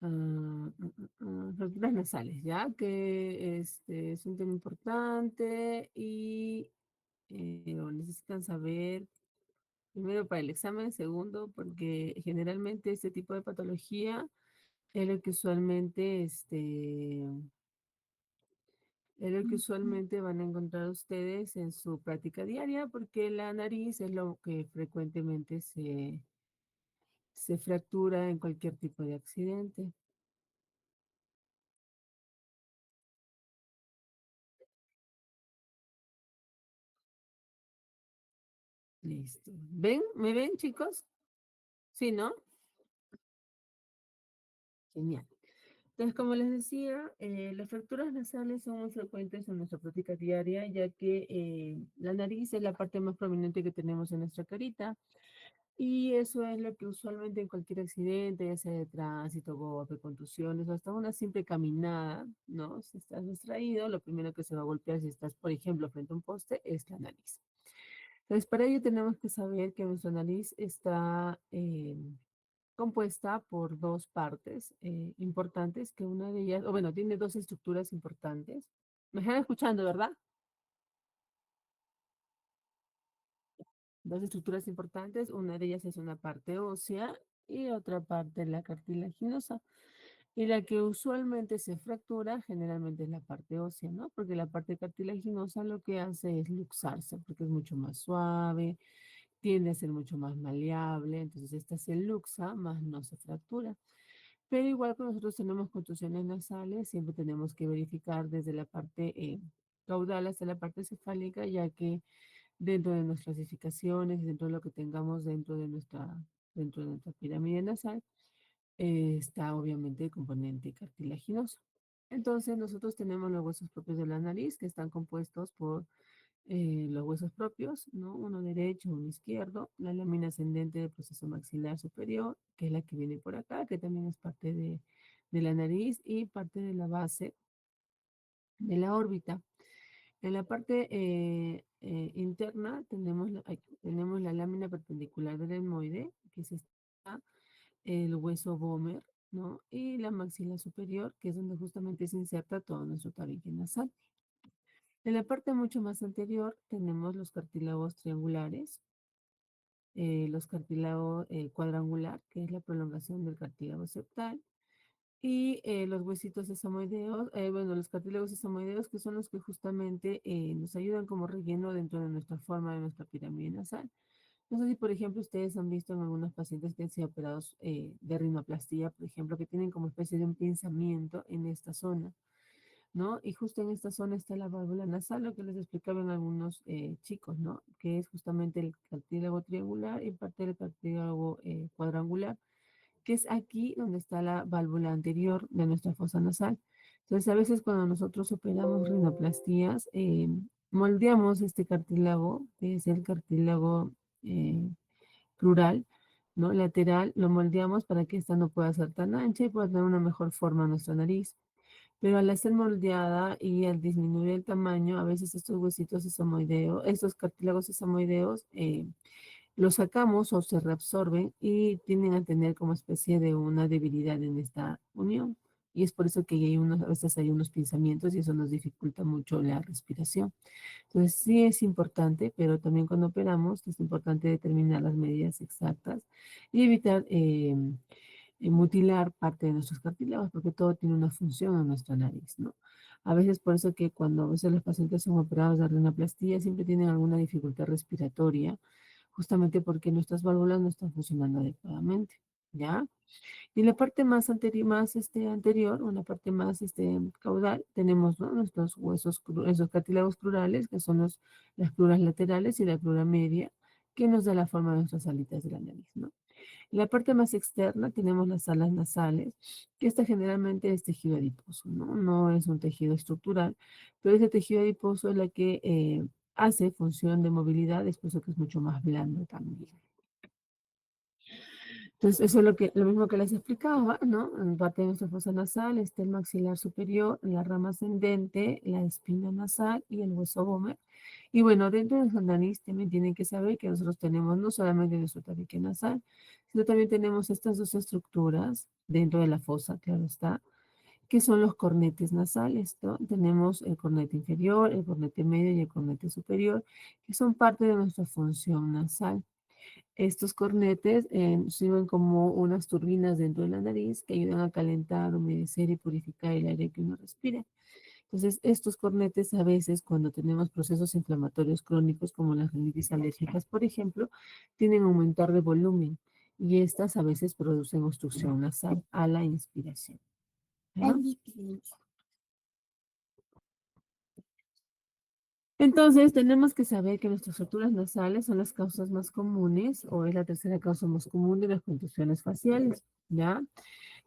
fracturas nasales, ¿ya? Que es un tema importante y lo necesitan saber primero para el examen, segundo, porque generalmente este tipo de patología es lo que usualmente, es lo que usualmente van a encontrar ustedes en su práctica diaria, porque la nariz es lo que frecuentemente se fractura en cualquier tipo de accidente. Listo. ¿Ven? ¿Me ven, chicos? Sí, ¿no? Genial. Entonces, como les decía, las fracturas nasales son muy frecuentes en nuestra práctica diaria, ya que la nariz es la parte más prominente que tenemos en nuestra carita. Y eso es lo que usualmente en cualquier accidente, ya sea de tránsito, golpe, contusiones, o hasta una simple caminada, ¿no? Si estás distraído, lo primero que se va a golpear si estás, por ejemplo, frente a un poste, es la nariz. Entonces, para ello tenemos que saber que nuestra nariz está compuesta por dos partes importantes, que una de ellas, o bueno, tiene dos estructuras importantes. Me están escuchando, ¿verdad? Dos estructuras importantes, una de ellas es una parte ósea y otra parte la cartilaginosa. Y la que usualmente se fractura generalmente es la parte ósea, ¿no? Porque la parte cartilaginosa lo que hace es luxarse, porque es mucho más suave, tiende a ser mucho más maleable, entonces esta se luxa, más no se fractura. Pero igual que nosotros tenemos contusiones nasales, siempre tenemos que verificar desde la parte caudal hasta la parte cefálica, ya que dentro de nuestras clasificaciones, dentro de lo que tengamos dentro de nuestra pirámide nasal, está obviamente el componente cartilaginoso. Entonces, nosotros tenemos los huesos propios de la nariz, que están compuestos por los huesos propios, ¿no? Uno derecho, uno izquierdo, la lámina ascendente del proceso maxilar superior, que es la que viene por acá, que también es parte de la nariz y parte de la base de la órbita. En la parte interna tenemos la lámina perpendicular del etmoide, que es el hueso vomer, ¿no? Y la maxila superior, que es donde justamente se inserta todo nuestro tabique nasal. En la parte mucho más anterior tenemos los cartílagos triangulares, los cartílagos cuadrangular, que es la prolongación del cartílago septal, y los huesitos sesamoideos, bueno, los cartílagos sesamoideos, que son los que justamente nos ayudan como relleno dentro de nuestra forma, de nuestra pirámide nasal. No sé si, por ejemplo, ustedes han visto en algunos pacientes que han sido operados de rinoplastía, por ejemplo, que tienen como especie de un pinzamiento en esta zona, ¿no? Y justo en esta zona está la válvula nasal, lo que les explicaba en algunos chicos, ¿no? Que es justamente el cartílago triangular y parte del cartílago cuadrangular, que es aquí donde está la válvula anterior de nuestra fosa nasal. Entonces, a veces cuando nosotros operamos rinoplastías, moldeamos este cartílago, que es el cartílago eh, crural, ¿no? Lateral, lo moldeamos para que esta no pueda ser tan ancha y pueda tener una mejor forma en nuestra nariz. Pero al ser moldeada y al disminuir el tamaño, a veces estos huesitos sesamoideos, estos cartílagos sesamoideos, los sacamos o se reabsorben y tienden a tener como especie de una debilidad en esta unión. Y es por eso que a veces hay unos pinzamientos y eso nos dificulta mucho la respiración. Entonces sí es importante, pero también cuando operamos es importante determinar las medidas exactas y evitar mutilar parte de nuestros cartílagos porque todo tiene una función en nuestra nariz, ¿no? A veces por eso que cuando a veces los pacientes son operados de rinoplastía siempre tienen alguna dificultad respiratoria, justamente porque nuestras válvulas no están funcionando adecuadamente, ¿ya? Y la parte más anterior, anterior, una parte más caudal, tenemos, ¿no? Nuestros huesos, esos cartílagos crurales, que son las cruras laterales y la crura media, que nos da la forma de nuestras alitas de la nariz, ¿no? En la parte más externa tenemos las alas nasales, que esta generalmente es tejido adiposo, ¿no? No es un tejido estructural, pero ese tejido adiposo es la que hace función de movilidad, es por eso que es mucho más blando también. Entonces, eso es lo mismo que les explicaba, ¿no? En parte de nuestra fosa nasal está el maxilar superior, la rama ascendente, la espina nasal y el hueso gómez. Y bueno, dentro de nuestra nariz también tienen que saber que nosotros tenemos no solamente nuestro tabique nasal, sino también tenemos estas dos estructuras dentro de la fosa, claro está, que son los cornetes nasales, ¿no? Tenemos el cornete inferior, el cornete medio y el cornete superior, que son parte de nuestra función nasal. Estos cornetes sirven como unas turbinas dentro de la nariz que ayudan a calentar, humedecer y purificar el aire que uno respira. Entonces, estos cornetes a veces, cuando tenemos procesos inflamatorios crónicos como las rinitis alérgicas, por ejemplo, tienen a aumentar de volumen y estas a veces producen obstrucción nasal a la inspiración. ¿Ya? Entonces, tenemos que saber que nuestras fracturas nasales son las causas más comunes o es la tercera causa más común de las contusiones faciales, ¿ya?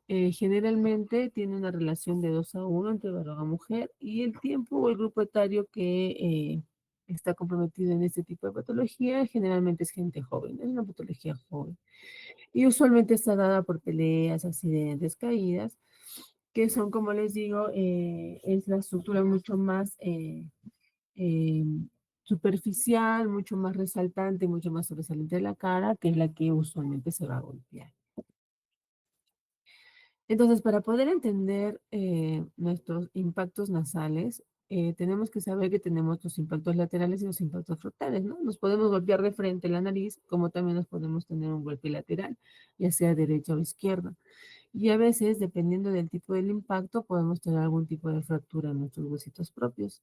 Generalmente tiene una relación de 2 a 1 entre varón y mujer y el tiempo o el grupo etario que está comprometido en este tipo de patología generalmente es gente joven, es una patología joven. Y usualmente está dada por peleas, accidentes, caídas, que son, como les digo, es la estructura mucho más eh, superficial, mucho más resaltante, mucho más sobresaliente de la cara, que es la que usualmente se va a golpear. Entonces, para poder entender nuestros impactos nasales, tenemos que saber que tenemos los impactos laterales y los impactos frontales, ¿no? Nos podemos golpear de frente la nariz, como también nos podemos tener un golpe lateral, ya sea derecha o izquierda. Y a veces, dependiendo del tipo del impacto, podemos tener algún tipo de fractura en nuestros huesitos propios.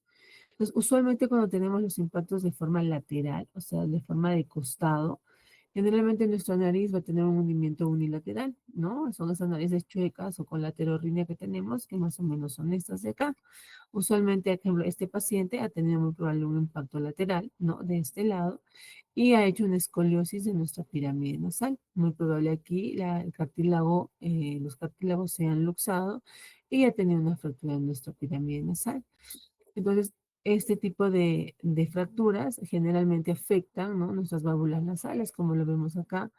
Entonces, usualmente cuando tenemos los impactos de forma lateral, o sea, de forma de costado, generalmente nuestra nariz va a tener un hundimiento unilateral, ¿no? Son esas narices chuecas o con laterorrinea que tenemos, que más o menos son estas de acá. Usualmente, por ejemplo, este paciente ha tenido muy probable un impacto lateral, ¿no? De este lado, y ha hecho una escoliosis de nuestra pirámide nasal. Muy probable aquí el cartílago, los cartílagos se han luxado y ha tenido una fractura en nuestra pirámide nasal. Entonces, este tipo de fracturas generalmente afectan, ¿no? Nuestras válvulas nasales, como lo vemos acá,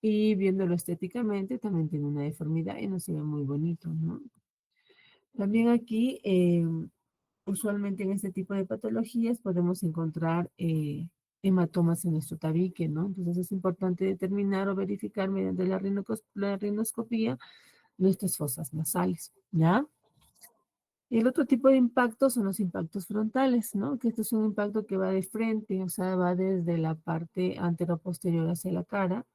y viéndolo estéticamente también tiene una deformidad y no se ve muy bonito, ¿no? También aquí, usualmente en este tipo de patologías podemos encontrar hematomas en nuestro tabique, ¿no? Entonces es importante determinar o verificar mediante la rinoscopía nuestras fosas nasales, ¿ya? Y el otro tipo de impactos son los impactos frontales, ¿no? Que este es un impacto que va de frente, o sea, va desde la parte antero-posterior hacia la cara.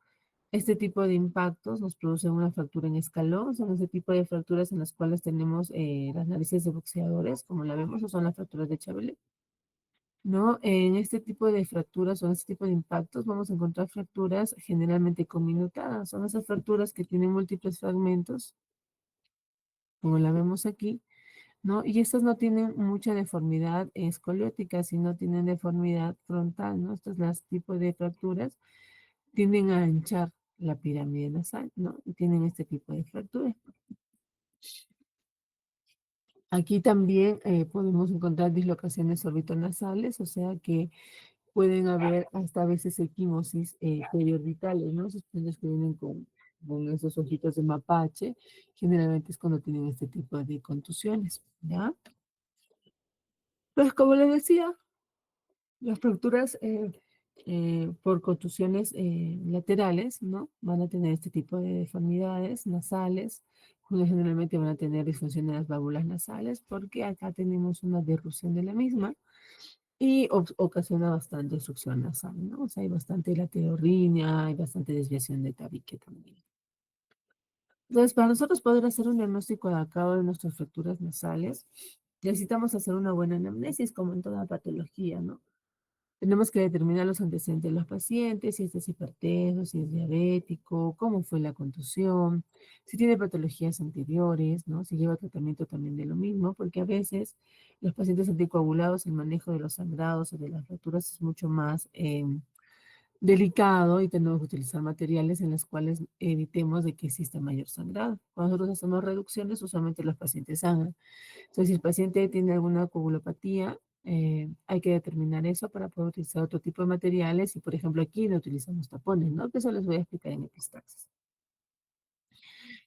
Este tipo de impactos nos producen una fractura en escalón, son ese tipo de fracturas en las cuales tenemos las narices de boxeadores, como la vemos, o son las fracturas de Chabelet, ¿no? En este tipo de fracturas o en este tipo de impactos vamos a encontrar fracturas generalmente conminutadas, son esas fracturas que tienen múltiples fragmentos, como la vemos aquí, ¿no? Y estas no tienen mucha deformidad escoliótica, sino tienen deformidad frontal, ¿no? Estos las tipos de fracturas tienden a hinchar la pirámide nasal, ¿no? Y tienen este tipo de fracturas. Aquí también podemos encontrar dislocaciones orbitonasales, o sea que pueden haber hasta a veces equimosis periorbitales, ¿no? Esos pacientes que vienen con esos ojitos de mapache, generalmente es cuando tienen este tipo de contusiones, ¿ya? Pues como les decía, las fracturas por contusiones laterales, ¿no? Van a tener este tipo de deformidades nasales, generalmente van a tener disfunción de las válvulas nasales porque acá tenemos una derrusión de la misma y ocasiona bastante obstrucción nasal, ¿no? O sea, hay bastante laterorrinea, hay bastante desviación de tabique también. Entonces, para nosotros poder hacer un diagnóstico adecuado de nuestras fracturas nasales, necesitamos hacer una buena anamnesis, como en toda patología, ¿no? Tenemos que determinar los antecedentes de los pacientes, si es hipertenso, si es diabético, cómo fue la contusión, si tiene patologías anteriores, ¿no? Si lleva tratamiento también de lo mismo, porque a veces los pacientes anticoagulados, el manejo de los sangrados o de las fracturas es mucho más delicado y tenemos que utilizar materiales en los cuales evitemos de que exista mayor sangrado. Cuando nosotros hacemos reducciones, usualmente los pacientes sangran. Entonces, si el paciente tiene alguna coagulopatía, hay que determinar eso para poder utilizar otro tipo de materiales y, por ejemplo, aquí no utilizamos tapones, ¿no? Que eso les voy a explicar en epistaxis.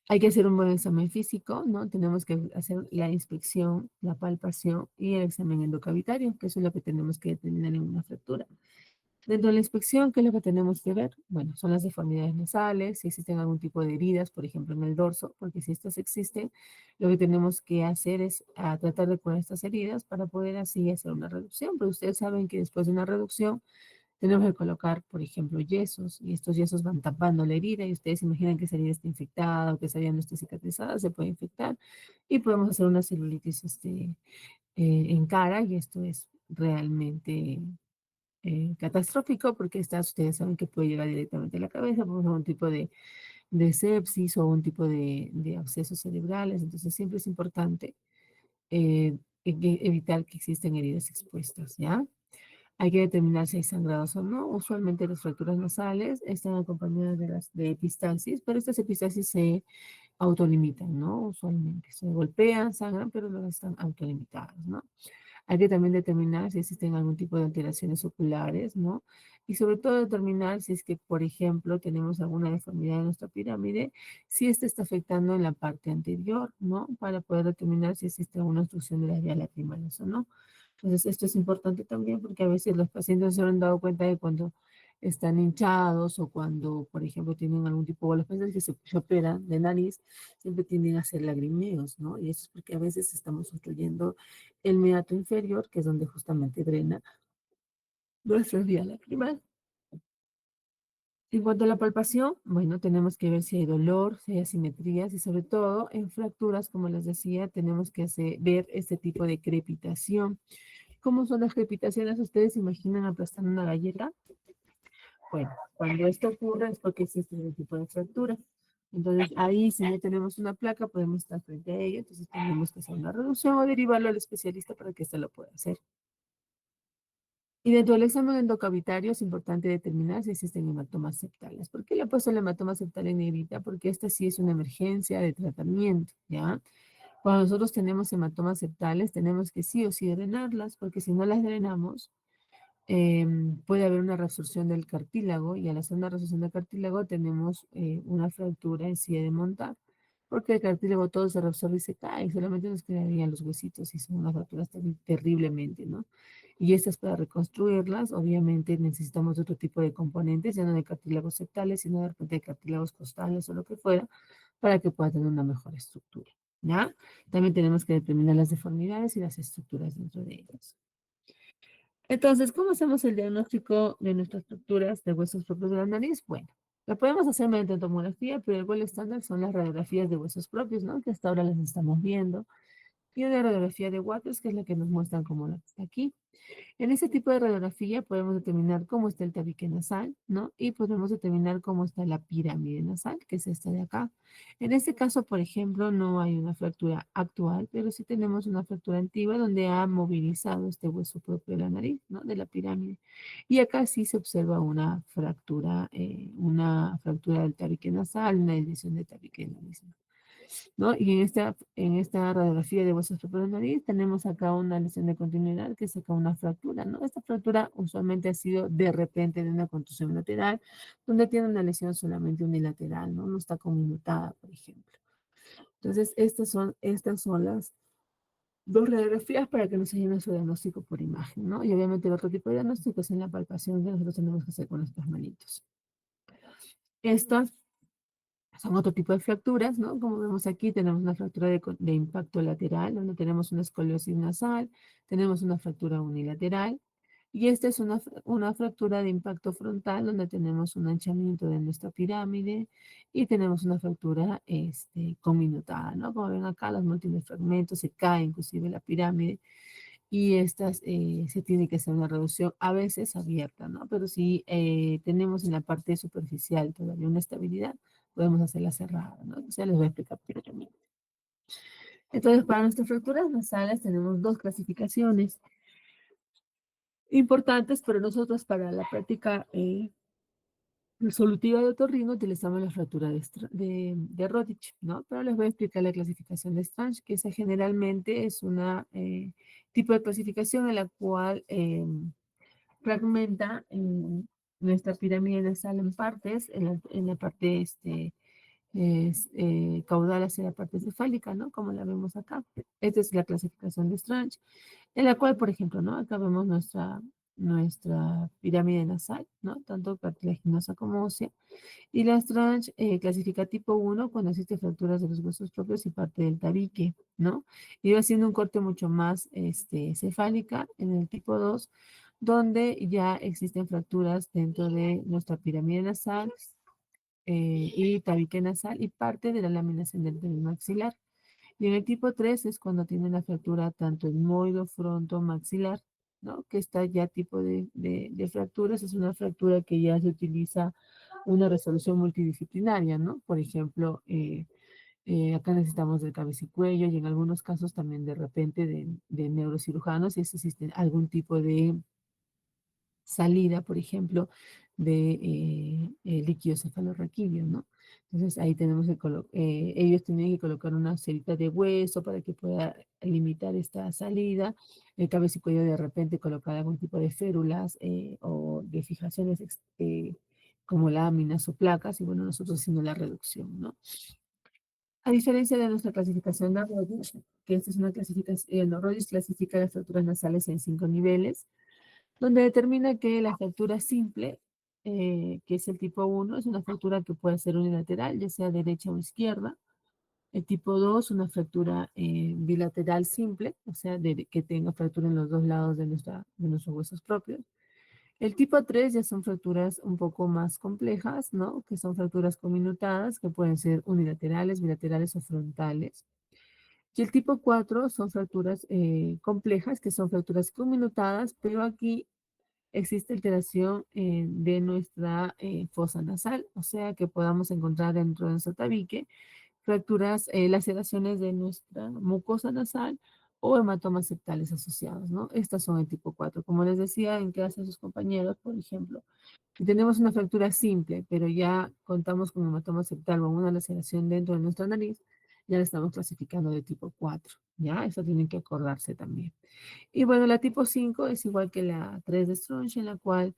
Hay que hacer un buen examen físico, ¿no? Tenemos que hacer la inspección, la palpación y el examen endocavitario, que eso es lo que tenemos que determinar en una fractura. Dentro de la inspección, ¿qué es lo que tenemos que ver? Bueno, son las deformidades nasales, si existen algún tipo de heridas, por ejemplo, en el dorso, porque si estas existen, lo que tenemos que hacer es tratar de curar estas heridas para poder así hacer una reducción. Pero ustedes saben que después de una reducción, tenemos que colocar, por ejemplo, yesos, y estos yesos van tapando la herida, y ustedes imaginan que esa herida está infectada o que esa herida no está cicatrizada, se puede infectar, y podemos hacer una celulitis en cara, y esto es realmente catastrófico, porque estas ustedes saben que puede llegar directamente a la cabeza por un tipo de sepsis o un tipo de abscesos cerebrales. Entonces siempre es importante evitar que existen heridas expuestas, ¿ya? Hay que determinar si hay sangrados o no. Usualmente las fracturas nasales están acompañadas de epistaxis, pero estas epistaxis se autolimitan, ¿no? Usualmente se golpean, sangran, pero luego están autolimitadas, ¿no? Hay que también determinar si existen algún tipo de alteraciones oculares, ¿no? Y sobre todo determinar si es que, por ejemplo, tenemos alguna deformidad en nuestra pirámide, si esta está afectando en la parte anterior, ¿no? Para poder determinar si existe alguna obstrucción de las vías lacrimales o no. Entonces, esto es importante también porque a veces los pacientes se han dado cuenta de cuando están hinchados o cuando, por ejemplo, tienen algún tipo, o los pacientes que se operan de nariz, siempre tienden a hacer lagrimeos, ¿no? Y eso es porque a veces estamos obstruyendo el meato inferior, que es donde justamente drena nuestra vía lacrimal. En cuanto a la palpación, bueno, tenemos que ver si hay dolor, si hay asimetrías y sobre todo en fracturas, como les decía, tenemos que ver este tipo de crepitación. ¿Cómo son las crepitaciones? ¿Ustedes se imaginan aplastando una galleta? Bueno, cuando esto ocurre es porque existe un tipo de fractura. Entonces, ahí si no tenemos una placa, podemos estar frente a ella, entonces tenemos que hacer una reducción o derivarlo al especialista para que éste lo pueda hacer. Y dentro del examen endocavitario es importante determinar si existen hematomas septales. ¿Por qué le he puesto el hematoma septal en negrita? Porque esta sí es una emergencia de tratamiento, ¿ya? Cuando nosotros tenemos hematomas septales, tenemos que sí o sí drenarlas, porque si no las drenamos, puede haber una reabsorción del cartílago y al hacer una reabsorción del cartílago tenemos una fractura en silla de montar, porque el cartílago todo se reabsorbe y se cae, solamente nos quedarían los huesitos y son unas fracturas terriblemente, ¿no? Y estas para reconstruirlas, obviamente necesitamos otro tipo de componentes, ya no de cartílagos septales, sino de repente de cartílagos costales o lo que fuera, para que pueda tener una mejor estructura, ¿ya? También tenemos que determinar las deformidades y las estructuras dentro de ellas. Entonces, ¿cómo hacemos el diagnóstico de nuestras estructuras de huesos propios de la nariz? Bueno, lo podemos hacer mediante tomografía, pero el vuelo estándar son las radiografías de huesos propios, ¿no? Que hasta ahora las estamos viendo. Y una radiografía de Waters, que es la que nos muestran como la que está aquí. En ese tipo de radiografía podemos determinar cómo está el tabique nasal, ¿no? Y podemos determinar cómo está la pirámide nasal, que es esta de acá. En este caso, por ejemplo, no hay una fractura actual, pero sí tenemos una fractura antigua donde ha movilizado este hueso propio de la nariz, ¿no? De la pirámide. Y acá sí se observa una fractura del tabique nasal, una lesión del tabique nasal, ¿no? Y en esta radiografía de huesos propios de nariz tenemos acá una lesión de continuidad que es acá una fractura, ¿no? Esta fractura usualmente ha sido de repente de una contusión lateral, donde tiene una lesión solamente unilateral, ¿no? No está conmutada, por ejemplo. Entonces, estas son las dos radiografías para que nos ayuden a su diagnóstico por imagen, ¿no? Y obviamente el otro tipo de diagnóstico es en la palpación que nosotros tenemos que hacer con nuestras manitos. Estas son otro tipo de fracturas, ¿no? Como vemos aquí, tenemos una fractura de impacto lateral, donde tenemos una escoliosis nasal, tenemos una fractura unilateral, y esta es una fractura de impacto frontal, donde tenemos un hinchamiento de nuestra pirámide, y tenemos una fractura conminutada, ¿no? Como ven acá, los múltiples fragmentos, se cae inclusive la pirámide, y estas se tiene que hacer una reducción a veces abierta, ¿no? Pero si tenemos en la parte superficial todavía una estabilidad, podemos hacerla cerrada, ¿no? O sea, les voy a explicar brevemente. Entonces, para nuestras fracturas nasales tenemos dos clasificaciones importantes, pero nosotros para la práctica resolutiva de otorrino utilizamos la fractura de Rodich, ¿no? Pero les voy a explicar la clasificación de Strange, que esa generalmente es una tipo de clasificación en la cual fragmenta nuestra pirámide nasal en partes, en la parte caudal hacia la parte cefálica, ¿no? Como la vemos acá. Esta es la clasificación de Strange, en la cual, por ejemplo, ¿no? Acá vemos nuestra pirámide nasal, ¿no? Tanto cartilaginosa como ósea. Y la Strange clasifica tipo 1 cuando existen fracturas de los huesos propios y parte del tabique, ¿no? Y va siendo un corte mucho más cefálica en el tipo 2, donde ya existen fracturas dentro de nuestra pirámide nasal y tabique nasal y parte de la lámina ascendente del maxilar. Y en el tipo 3 es cuando tiene la fractura tanto etmoido, fronto, maxilar, ¿no? Que está ya tipo de fracturas, es una fractura que ya se utiliza una resolución multidisciplinaria, ¿no? Por ejemplo, acá necesitamos de cabeza y cuello y en algunos casos también de repente de neurocirujanos si existe algún tipo de salida, por ejemplo, de líquido cefalorraquídeo, ¿no? Entonces ahí tenemos que ellos tienen que colocar una cerita de hueso para que pueda limitar esta salida. El cabeza y cuello de repente colocar algún tipo de férulas o de fijaciones como láminas o placas y bueno, nosotros haciendo la reducción, ¿no? A diferencia de nuestra clasificación de Rogers, que esta es una clasificación, Rogers clasifica las fracturas nasales en 5 niveles, donde determina que la fractura simple, que es el tipo 1, es una fractura que puede ser unilateral, ya sea derecha o izquierda. El tipo 2, una fractura bilateral simple, o sea, que tenga fractura en los dos lados de nuestros huesos propios. El tipo 3 ya son fracturas un poco más complejas, ¿no? Que son fracturas cominutadas, que pueden ser unilaterales, bilaterales o frontales. Y el tipo 4 son fracturas complejas, que son fracturas cominutadas, pero aquí existe alteración de nuestra fosa nasal, o sea que podamos encontrar dentro de nuestro tabique fracturas, laceraciones de nuestra mucosa nasal o hematomas septales asociados, ¿no? Estas son el tipo 4. Como les decía en clase a sus compañeros, por ejemplo, si tenemos una fractura simple, pero ya contamos con hematoma septal o una laceración dentro de nuestra nariz, ya la estamos clasificando de tipo 4, ¿ya? Eso tienen que acordarse también. Y bueno, la tipo 5 es igual que la 3 de Strunch, en la cual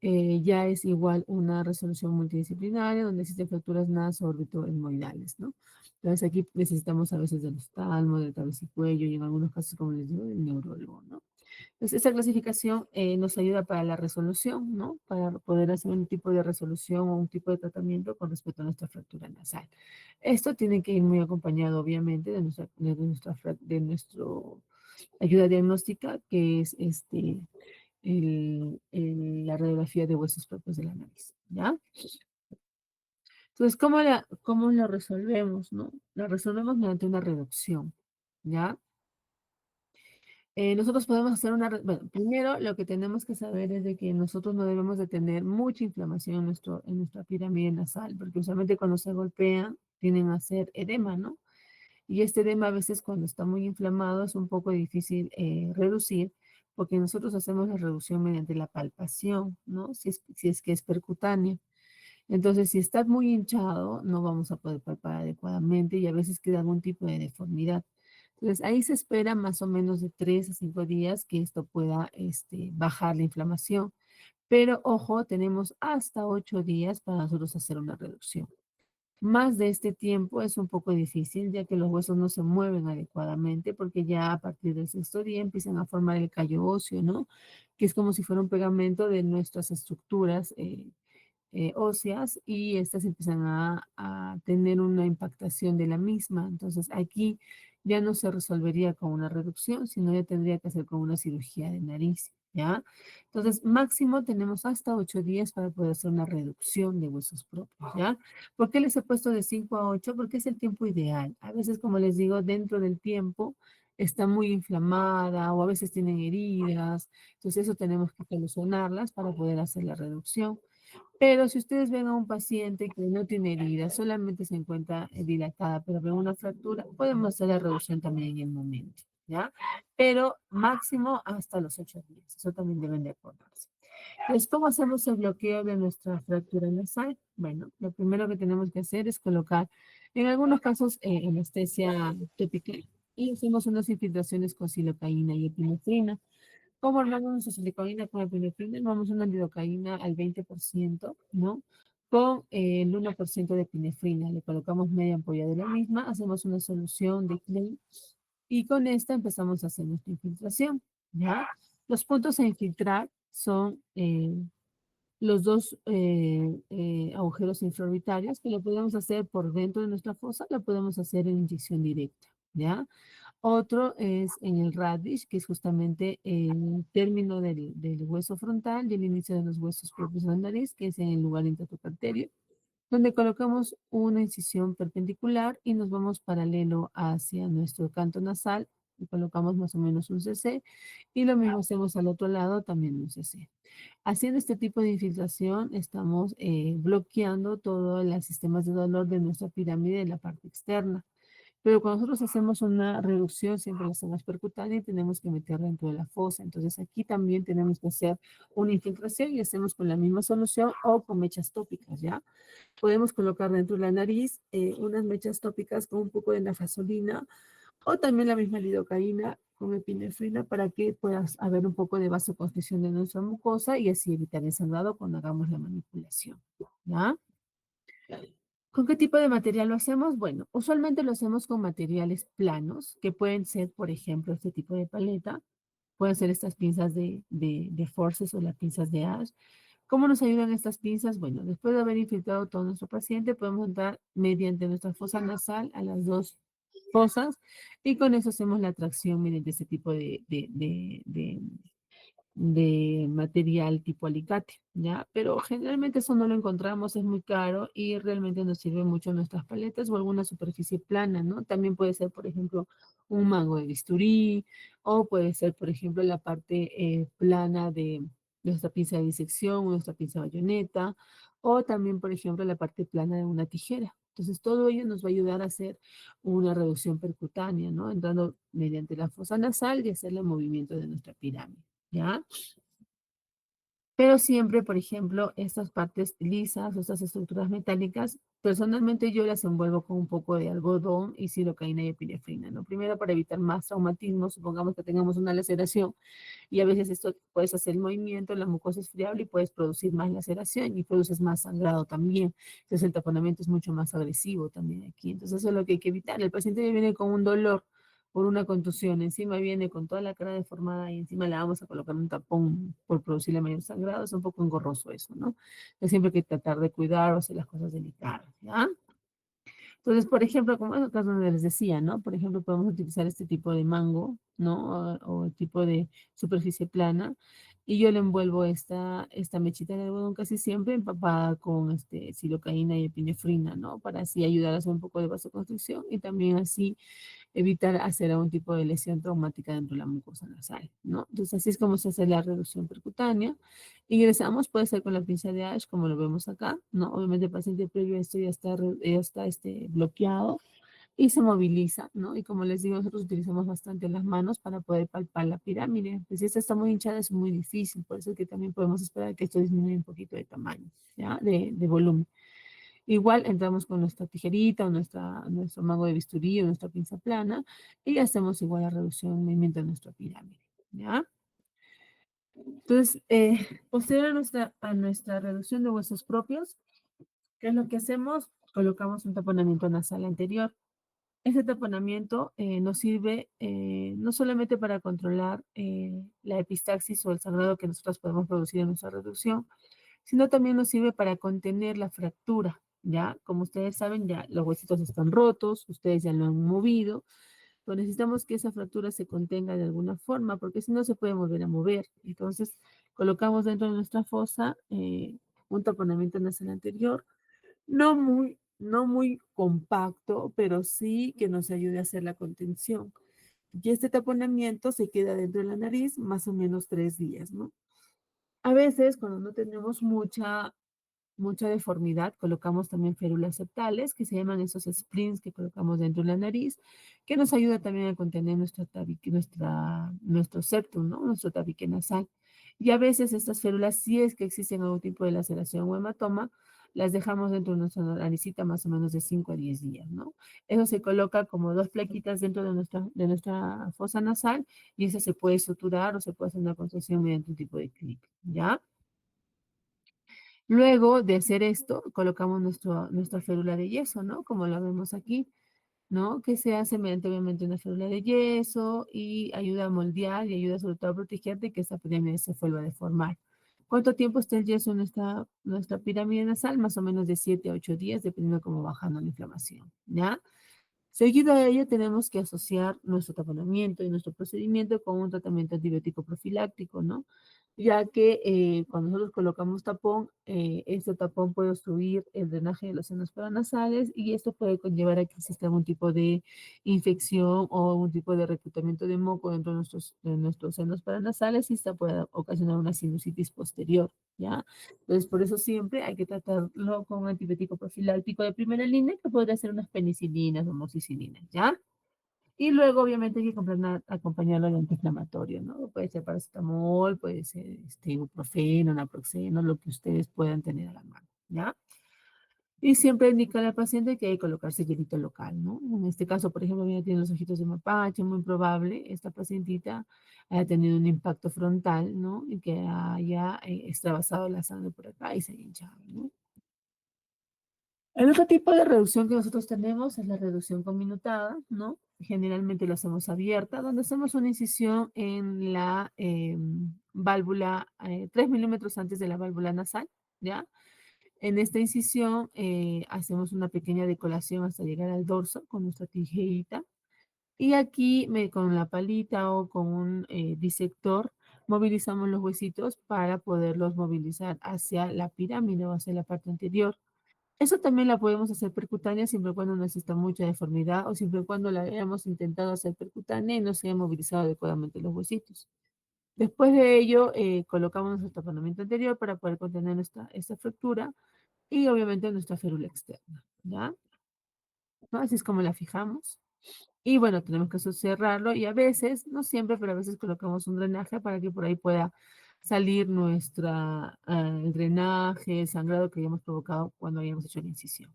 ya es igual una resolución multidisciplinaria donde existen fracturas naso-órbito-etmoidales, ¿no? Entonces aquí necesitamos a veces del oftalmo, del cabeza y cuello y en algunos casos, como les digo, del neurólogo, ¿no? Entonces esta clasificación nos ayuda para la resolución, ¿no? Para poder hacer un tipo de resolución o un tipo de tratamiento con respecto a nuestra fractura nasal. Esto tiene que ir muy acompañado, obviamente, de nuestro ayuda diagnóstica, que es la radiografía de huesos propios de la nariz, ¿ya? Entonces, ¿cómo lo resolvemos, no? La resolvemos mediante una reducción, ¿ya? Nosotros podemos hacer bueno, primero lo que tenemos que saber es de que nosotros no debemos de tener mucha inflamación en nuestra pirámide nasal, porque usualmente cuando se golpean tienden a hacer edema, ¿no? Y este edema a veces cuando está muy inflamado es un poco difícil reducir, porque nosotros hacemos la reducción mediante la palpación, ¿no? Si es que es percutánea. Entonces, si está muy hinchado, no vamos a poder palpar adecuadamente y a veces queda algún tipo de deformidad. Entonces, ahí se espera más o menos de 3 a 5 días que esto pueda bajar la inflamación. Pero ojo, tenemos hasta 8 días para nosotros hacer una reducción. Más de este tiempo es un poco difícil, ya que los huesos no se mueven adecuadamente, porque ya a partir del sexto día empiezan a formar el callo óseo, ¿no? Que es como si fuera un pegamento de nuestras estructuras óseas y estas empiezan a tener una impactación de la misma. Entonces aquí ya no se resolvería con una reducción, sino ya tendría que hacer con una cirugía de nariz, ¿ya? Entonces máximo tenemos hasta 8 días para poder hacer una reducción de huesos propios, ¿ya? ¿Por qué les he puesto de 5 a 8? Porque es el tiempo ideal. A veces, como les digo, dentro del tiempo está muy inflamada o a veces tienen heridas, entonces eso tenemos que solucionarlas para poder hacer la reducción. Pero si ustedes ven a un paciente que no tiene herida, solamente se encuentra dilatada, pero ven una fractura, podemos hacer la reducción también en el momento, ¿ya? Pero máximo hasta los 8 días. Eso también deben de acordarse. Entonces, ¿cómo hacemos el bloqueo de nuestra fractura nasal? Bueno, lo primero que tenemos que hacer es colocar, en algunos casos, anestesia tópica y hacemos unas infiltraciones con silocaína y epinefrina. ¿Cómo armamos nuestra siliconina con epinefrina? Armamos una lidocaína al 20%, ¿no? con el 1% de epinefrina. Le colocamos media ampolla de la misma, hacemos una solución de Klein y con esta empezamos a hacer nuestra infiltración, ¿ya? Los puntos a infiltrar son los dos agujeros infraorbitarios que lo podemos hacer por dentro de nuestra fosa, lo podemos hacer en inyección directa, ¿ya? Otro es en el radish, que es justamente el término del hueso frontal y el inicio de los huesos propios de la nariz, que es en el lugar intertocarterio, donde colocamos una incisión perpendicular y nos vamos paralelo hacia nuestro canto nasal y colocamos más o menos un cc y lo mismo hacemos al otro lado, también un cc. Haciendo este tipo de infiltración, estamos bloqueando todos los sistemas de dolor de nuestra pirámide en la parte externa. Pero cuando nosotros hacemos una reducción, siempre la hacemos percutánea y tenemos que meterla dentro de la fosa. Entonces aquí también tenemos que hacer una infiltración y hacemos con la misma solución o con mechas tópicas, ¿ya? Podemos colocar dentro de la nariz unas mechas tópicas con un poco de nafazolina o también la misma lidocaína con epinefrina para que puedas haber un poco de vasoconstricción de nuestra mucosa y así evitar el sangrado cuando hagamos la manipulación, ¿ya? ¿Con qué tipo de material lo hacemos? Bueno, usualmente lo hacemos con materiales planos, que pueden ser, por ejemplo, este tipo de paleta, pueden ser estas pinzas de Forces o las pinzas de Ash. ¿Cómo nos ayudan estas pinzas? Bueno, después de haber infiltrado todo nuestro paciente, podemos entrar mediante nuestra fosa nasal a las dos fosas y con eso hacemos la tracción mediante este tipo de material tipo alicate, ¿ya? Pero generalmente eso no lo encontramos, es muy caro y realmente nos sirve mucho nuestras paletas o alguna superficie plana, ¿no? También puede ser, por ejemplo, un mango de bisturí o puede ser, por ejemplo, la parte plana de nuestra pinza de disección o nuestra pinza bayoneta o también, por ejemplo, la parte plana de una tijera. Entonces, todo ello nos va a ayudar a hacer una reducción percutánea, ¿no? Entrando mediante la fosa nasal y hacer el movimiento de nuestra pirámide. ¿Ya? Pero siempre, por ejemplo, estas partes lisas o estas estructuras metálicas, personalmente yo las envuelvo con un poco de algodón y silocaína y epinefrina, ¿no? Primero para evitar más traumatismo, supongamos que tengamos una laceración y a veces esto puedes hacer el movimiento, la mucosa es friable y puedes producir más laceración y produces más sangrado también. Entonces el taponamiento es mucho más agresivo también aquí. Entonces eso es lo que hay que evitar. El paciente ya viene con un dolor por una contusión, encima viene con toda la cara deformada y encima le vamos a colocar un tapón por producirle mayor sangrado, es un poco engorroso eso, ¿no? Entonces siempre hay que tratar de cuidar o hacer las cosas delicadas, ¿ya? Entonces, por ejemplo, como en el caso donde les decía, ¿no? Por ejemplo, podemos utilizar este tipo de mango, ¿no? O el tipo de superficie plana. Y yo le envuelvo esta mechita de algodón casi siempre empapada con silocaína y epinefrina, ¿no? Para así ayudar a hacer un poco de vasoconstricción y también así evitar hacer algún tipo de lesión traumática dentro de la mucosa nasal, ¿no? Entonces, así es como se hace la reducción percutánea. Ingresamos, puede ser con la pinza de Ash, como lo vemos acá, ¿no? Obviamente el paciente previo a esto ya está bloqueado y se moviliza, ¿no? Y como les digo, nosotros utilizamos bastante las manos para poder palpar la pirámide. Pues si esta está muy hinchada es muy difícil, por eso es que también podemos esperar que esto disminuya un poquito de tamaño, ¿ya? De volumen. Igual entramos con nuestra tijerita o nuestro mango de bisturí o nuestra pinza plana y hacemos igual la reducción en movimiento de nuestra pirámide, ¿ya? Entonces, posterior a nuestra reducción de huesos propios, ¿qué es lo que hacemos? Colocamos un taponamiento nasal anterior. Ese taponamiento nos sirve no solamente para controlar la epistaxis o el sangrado que nosotros podemos producir en nuestra reducción, sino también nos sirve para contener la fractura, ¿ya? Como ustedes saben, ya los huesitos están rotos, ustedes ya lo han movido, pero necesitamos que esa fractura se contenga de alguna forma, porque si no se puede volver a mover. Entonces, colocamos dentro de nuestra fosa un taponamiento nasal anterior, no muy compacto, pero sí que nos ayude a hacer la contención. Y este taponamiento se queda dentro de la nariz más o menos 3 días, ¿no? A veces, cuando no tenemos mucha deformidad, colocamos también férulas septales, que se llaman esos splints que colocamos dentro de la nariz, que nos ayuda también a contener nuestro septum, ¿no? Nuestro tabique nasal. Y a veces estas férulas, si es que existen algún tipo de laceración o hematoma, las dejamos dentro de nuestra naricita más o menos de 5 a 10 días, ¿no? Eso se coloca como dos plaquitas dentro de nuestra fosa nasal y eso se puede suturar o se puede hacer una construcción mediante un tipo de clip, ¿ya? Luego de hacer esto, colocamos nuestra férula de yeso, ¿no? Como la vemos aquí, ¿no? Que se hace mediante obviamente una férula de yeso y ayuda a moldear y ayuda sobre todo a proteger de que esta pirámide se vuelva a deformar. ¿Cuánto tiempo está el yeso en nuestra pirámide nasal? Más o menos de 7 a 8 días, dependiendo de cómo va bajando la inflamación, ¿ya? Seguido a ello, tenemos que asociar nuestro tratamiento y nuestro procedimiento con un tratamiento antibiótico profiláctico, ¿no? Ya que cuando nosotros colocamos tapón, este tapón puede obstruir el drenaje de los senos paranasales y esto puede conllevar a que exista algún tipo de infección o algún tipo de reclutamiento de moco dentro de nuestros senos paranasales y esta puede ocasionar una sinusitis posterior, ¿ya? Entonces, por eso siempre hay que tratarlo con un antibiótico profiláctico de primera línea, que podría ser unas penicilinas o amoxicilinas, ¿ya? Y luego, obviamente, hay que acompañarlo de antiinflamatorio, ¿no? Puede ser paracetamol, puede ser ibuprofeno, naproxeno, lo que ustedes puedan tener a la mano, ¿ya? Y siempre indica al paciente que hay que colocarse hielito local, ¿no? En este caso, por ejemplo, ella tiene los ojitos de mapache, muy probable, esta pacientita haya tenido un impacto frontal, ¿no? Y que haya extravasado la sangre por acá y se haya hinchado, ¿no? El otro tipo de reducción que nosotros tenemos es la reducción conminutada, ¿no? Generalmente lo hacemos abierta, donde hacemos una incisión en la válvula, 3 milímetros antes de la válvula nasal, ¿ya? En esta incisión hacemos una pequeña decolación hasta llegar al dorso con nuestra tijerita. Y aquí con la palita o con un disector movilizamos los huesitos para poderlos movilizar hacia la pirámide o hacia la parte anterior. Eso también la podemos hacer percutánea siempre y cuando no exista mucha deformidad o siempre y cuando la hayamos intentado hacer percutánea y no se haya movilizado adecuadamente los huesitos. Después de ello, colocamos nuestro taponamiento anterior para poder contener esta fractura y obviamente nuestra férula externa, ¿ya? ¿No? Así es como la fijamos. Y bueno, tenemos que cerrarlo y a veces, no siempre, pero a veces colocamos un drenaje para que por ahí pueda salir el drenaje, el sangrado que hayamos provocado cuando hayamos hecho la incisión.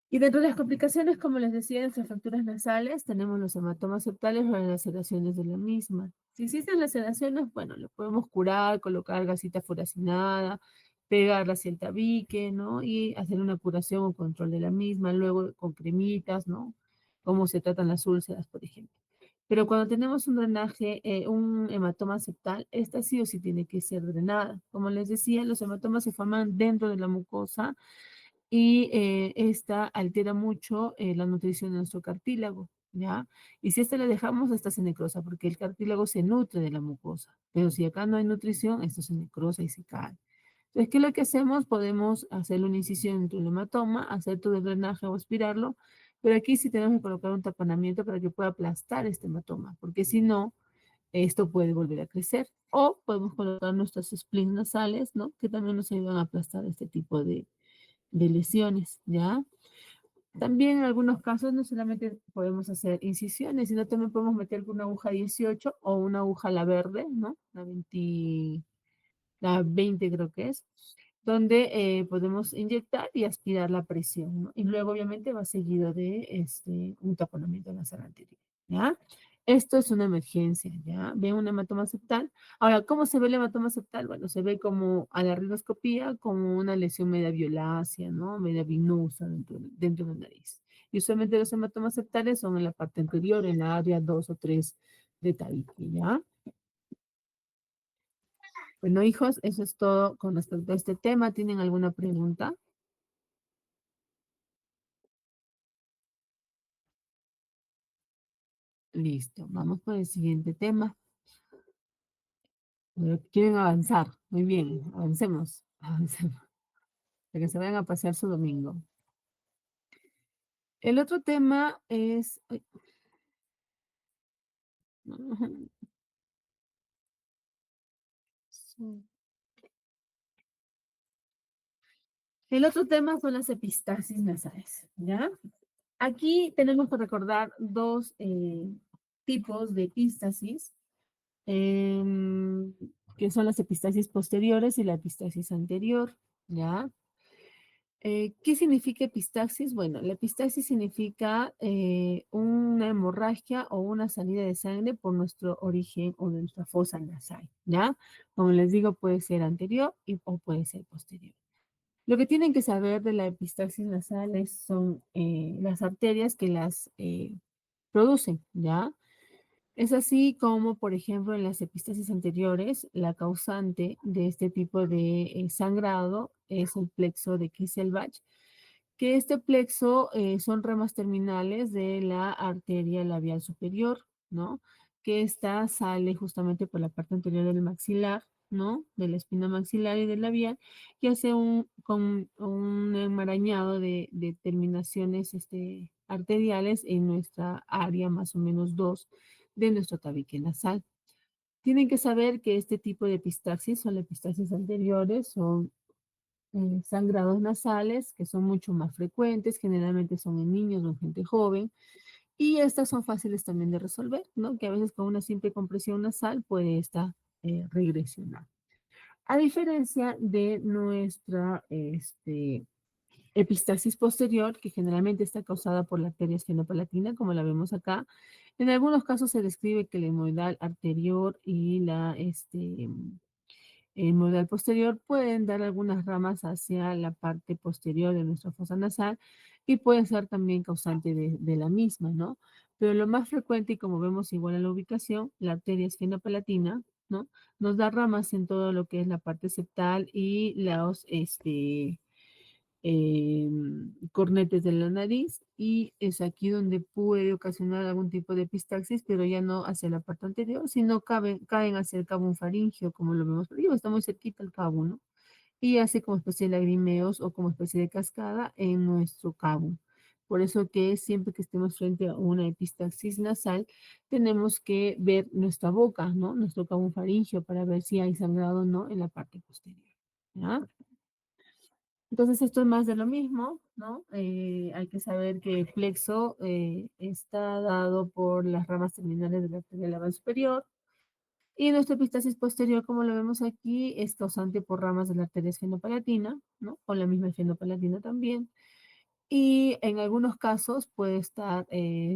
Y dentro de las complicaciones, como les decía, en nuestras fracturas nasales tenemos los hematomas septales o las laceraciones de la misma. Si existen laceraciones, bueno, lo podemos curar, colocar gasita furacinada, pegarla hacia el tabique, ¿no? Y hacer una curación o control de la misma, luego con cremitas, ¿no? Cómo se tratan las úlceras, por ejemplo. Pero cuando tenemos un drenaje, un hematoma septal, esta sí o sí tiene que ser drenada. Como les decía, los hematomas se forman dentro de la mucosa y esta altera mucho la nutrición de nuestro cartílago, ¿ya? Y si esta la dejamos, esta se necrosa, porque el cartílago se nutre de la mucosa, pero si acá no hay nutrición, esto se necrosa y se cae. Entonces, ¿qué es lo que hacemos? Podemos hacer una incisión entre el hematoma, hacer todo el drenaje o aspirarlo, pero aquí sí tenemos que colocar un taponamiento para que pueda aplastar este hematoma, porque si no, esto puede volver a crecer. O podemos colocar nuestros splints nasales, ¿no? Que también nos ayudan a aplastar este tipo de lesiones, ¿ya? También en algunos casos no solamente podemos hacer incisiones, sino también podemos meter una aguja 18 o una aguja la verde, ¿no? La 20 creo que es, donde podemos inyectar y aspirar la presión, ¿no? Y luego obviamente va seguido de un taponamiento nasal anterior, ¿ya? Esto es una emergencia, ¿ya? Ven un hematoma septal. Ahora, ¿cómo se ve el hematoma septal? Bueno, se ve como a la rhinoscopía, como una lesión media violácea, ¿no? Media vinosa dentro de la nariz. Y usualmente los hematomas septales son en la parte anterior, en la área 2 o 3 de tabique, ¿ya? Bueno, hijos, eso es todo con respecto a este tema. ¿Tienen alguna pregunta? Listo, vamos por el siguiente tema. Quieren avanzar. Muy bien, avancemos. Avancemos. Para que se vayan a pasear su domingo. El otro tema es... ay, sí. El otro tema son las epistasis nasales, ¿ya? Aquí tenemos que recordar dos tipos de epístasis, em, que son las epistasis posteriores y la epistasis anterior, ¿ya? ¿Qué significa epistaxis? Bueno, la epistaxis significa una hemorragia o una salida de sangre por nuestro origen o de nuestra fosa nasal, ¿ya? Como les digo, puede ser anterior o puede ser posterior. Lo que tienen que saber de la epistaxis nasal son las arterias que las producen, ¿ya? Es así como, por ejemplo, en las epistaxis anteriores, la causante de este tipo de sangrado es el plexo de Kisselbach, que este plexo son ramas terminales de la arteria labial superior, ¿no? Que esta sale justamente por la parte anterior del maxilar, ¿no? De la espina maxilar y del labial, y hace con un enmarañado de terminaciones arteriales en nuestra área, más o menos 2 de nuestro tabique nasal. Tienen que saber que este tipo de epistaxis o la epistaxis anteriores son sangrados nasales que son mucho más frecuentes, generalmente son en niños o en gente joven, y estas son fáciles también de resolver, ¿no? Que a veces con una simple compresión nasal puede esta regresionar. A diferencia de nuestra epistaxis posterior, que generalmente está causada por la arteria esfenopalatina, como la vemos acá, en algunos casos se describe que el hemorroidal anterior y el modal posterior pueden dar algunas ramas hacia la parte posterior de nuestra fosa nasal y pueden ser también causante de la misma, ¿no? Pero lo más frecuente, y como vemos igual en la ubicación, la arteria esfenopalatina, ¿no? Nos da ramas en todo lo que es la parte septal y los, cornetes de la nariz, y es aquí donde puede ocasionar algún tipo de epistaxis, pero ya no hacia la parte anterior, sino caen hacia el cabo faríngeo, como lo vemos por ahí, está muy cerquita el cabo, ¿no? Y hace como especie de lagrimeos o como especie de cascada en nuestro cabo. Por eso que siempre que estemos frente a una epistaxis nasal, tenemos que ver nuestra boca, ¿no? Nuestro cabo faríngeo para ver si hay sangrado o no en la parte posterior, ¿ya? Entonces, esto es más de lo mismo, ¿no? Hay que saber que el plexo está dado por las ramas terminales de la arteria labial superior, y nuestra epistaxis posterior, como lo vemos aquí, es causante por ramas de la arteria esfenopalatina, ¿no? Con la misma esfenopalatina también. Y en algunos casos puede estar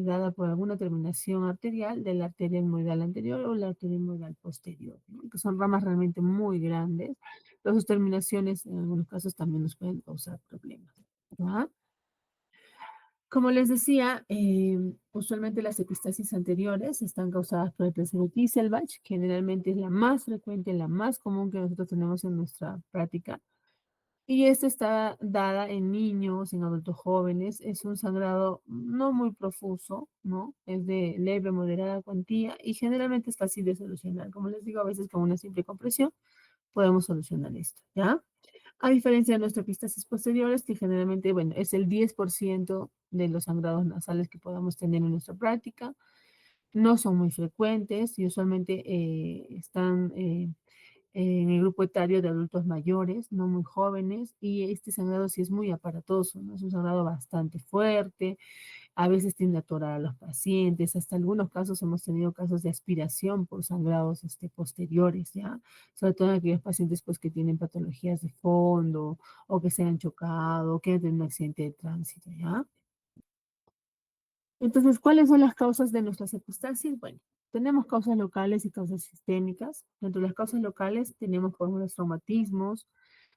dada por alguna terminación arterial de la arteria hemorroidal anterior o la arteria hemorroidal posterior, ¿no? Que son ramas realmente muy grandes. Pero sus terminaciones en algunos casos también nos pueden causar problemas, ¿ya? Como les decía, usualmente las epistaxis anteriores están causadas por el placebo Kisselbach, generalmente es la más frecuente, la más común que nosotros tenemos en nuestra práctica. Y esta está dada en niños, en adultos jóvenes. Es un sangrado no muy profuso, ¿no? Es de leve, moderada cuantía y generalmente es fácil de solucionar. Como les digo, a veces con una simple compresión podemos solucionar esto, ¿ya? A diferencia de nuestras epistaxis posteriores, que generalmente, bueno, es el 10% de los sangrados nasales que podamos tener en nuestra práctica. No son muy frecuentes y usualmente están en el grupo etario de adultos mayores, no muy jóvenes, y este sangrado sí es muy aparatoso, ¿no? Es un sangrado bastante fuerte, a veces tiende a atorar a los pacientes, hasta algunos casos hemos tenido casos de aspiración por sangrados posteriores, ¿ya? Sobre todo en aquellos pacientes pues, que tienen patologías de fondo o que se han chocado, o que han tenido un accidente de tránsito, ¿ya? Entonces, ¿cuáles son las causas de nuestras epistaxis? Bueno, tenemos causas locales y causas sistémicas. Dentro de las causas locales tenemos, por ejemplo, los traumatismos,